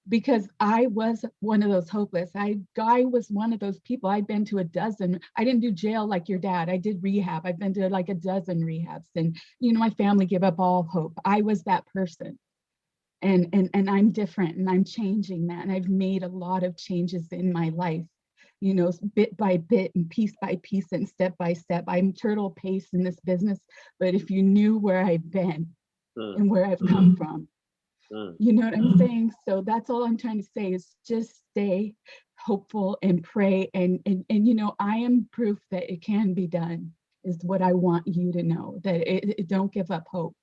Speaker 12: because I was one of those hopeless. I was one of those people. I'd been to a dozen. I didn't do jail like your dad. I did rehab. I've been to like a dozen rehabs, and you know, my family gave up all hope. I was that person. And I'm different, and I'm changing that. And I've made a lot of changes in my life, you know, bit by bit and piece by piece and step by step. I'm turtle pace in this business, but if you knew where I've been and where I've come from, you know what I'm saying? So that's all I'm trying to say, is just stay hopeful and pray. And you know, I am proof that it can be done, is what I want you to know, that it don't give up hope.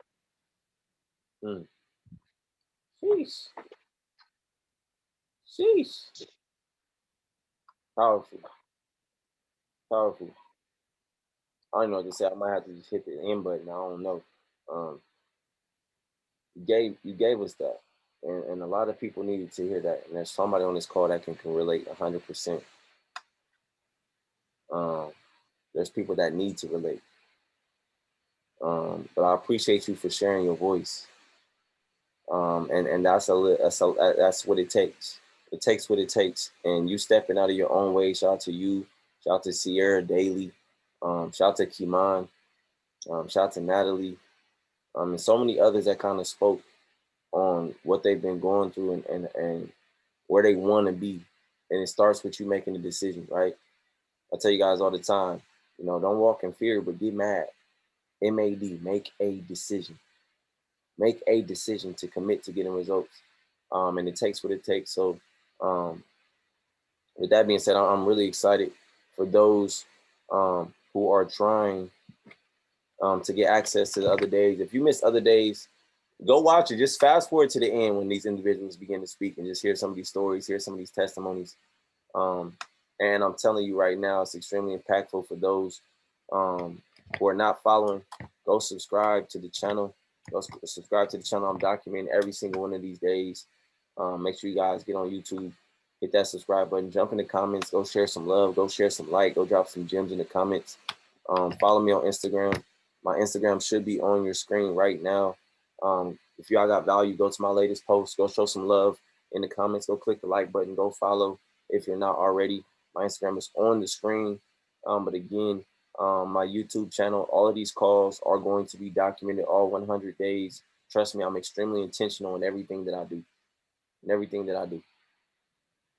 Speaker 1: Sheesh. Sheesh. Powerful. Powerful. I don't know what to say. I might have to just hit the end button. I don't know. You gave us that. And a lot of people needed to hear that. And there's somebody on this call that can relate 100%. There's people that need to relate. But I appreciate you for sharing your voice. And that's what it takes. It takes what it takes. And you stepping out of your own way. Shout out to you. Shout out to Sierra Daily. Shout out to Kiman. Shout out to Natalie. And so many others that kind of spoke on what they've been going through and where they want to be. And it starts with you making a decision, right? I tell you guys all the time, you know, don't walk in fear, but get mad. MAD, make a decision. Make a decision to commit to getting results. And it takes what it takes. So with that being said, I'm really excited for those who are trying to get access to the other days. If you miss other days, go watch it. Just fast forward to the end when these individuals begin to speak and just hear some of these stories, hear some of these testimonies. And I'm telling you right now, it's extremely impactful for those who are not following. Go subscribe to the channel. Go subscribe to the channel. I'm documenting every single one of these days. Make sure you guys get on YouTube, hit that subscribe button, jump in the comments, go share some love, go share some like, go drop some gems in the comments. Follow me on Instagram. My Instagram should be on your screen right now. If y'all got value, go to my latest post, go show some love in the comments, go click the like button, go follow if you're not already. My Instagram is on the screen. But again, my YouTube channel, all of these calls are going to be documented all 100 days. Trust me, I'm extremely intentional in everything that I do.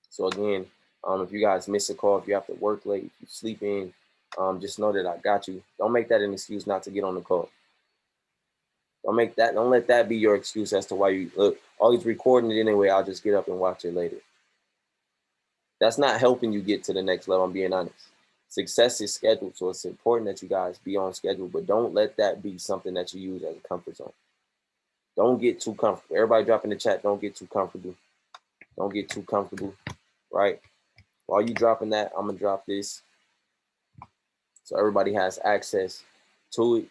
Speaker 1: So again, If you guys miss a call, if you have to work late, if you sleep in, just know that I got you. Don't make that an excuse not to get on the call. Don't let that be your excuse as to why you look, oh, he's recording it anyway, I'll just get up and watch it later. That's not helping you get to the next level, I'm being honest. Success is scheduled, so it's important that you guys be on schedule, but don't let that be something that you use as a comfort zone. Don't get too comfortable. Everybody drop in the chat, don't get too comfortable. Don't get too comfortable, right? While you dropping that, I'm gonna drop this so everybody has access to it.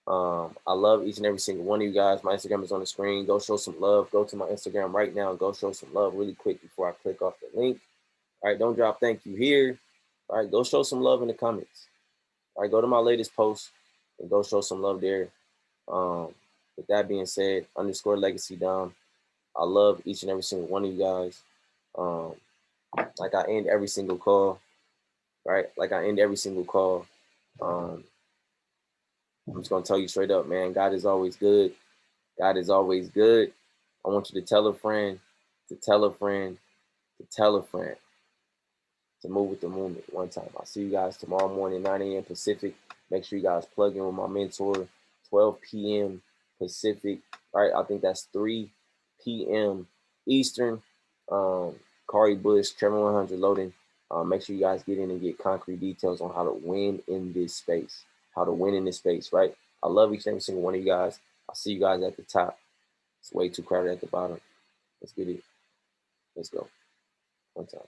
Speaker 1: I love each and every single one of you guys. My Instagram is on the screen. Go show some love. Go to my Instagram right now and go show some love really quick before I click off the link. All right, don't drop thank you here. All right, go show some love in the comments. All right, go to my latest post and go show some love there. With that being said, _legacy Dom. I love each and every single one of you guys. Like I end every single call, right? Like I end every single call. I'm just gonna tell you straight up, man, God is always good. God is always good. I want you to tell a friend, to tell a friend, to tell a friend to move with the movement one time. I'll see you guys tomorrow morning, 9 a.m. Pacific. Make sure you guys plug in with my mentor, 12 p.m. Pacific, right? I think that's 3 p.m. Eastern. Kari Bush, Trevor 100 loading. Make sure you guys get in and get concrete details on how to win in this space. How to win in this space, right? I love each and every single one of you guys. I'll see you guys at the top. It's way too crowded at the bottom. Let's get it. Let's go. One time.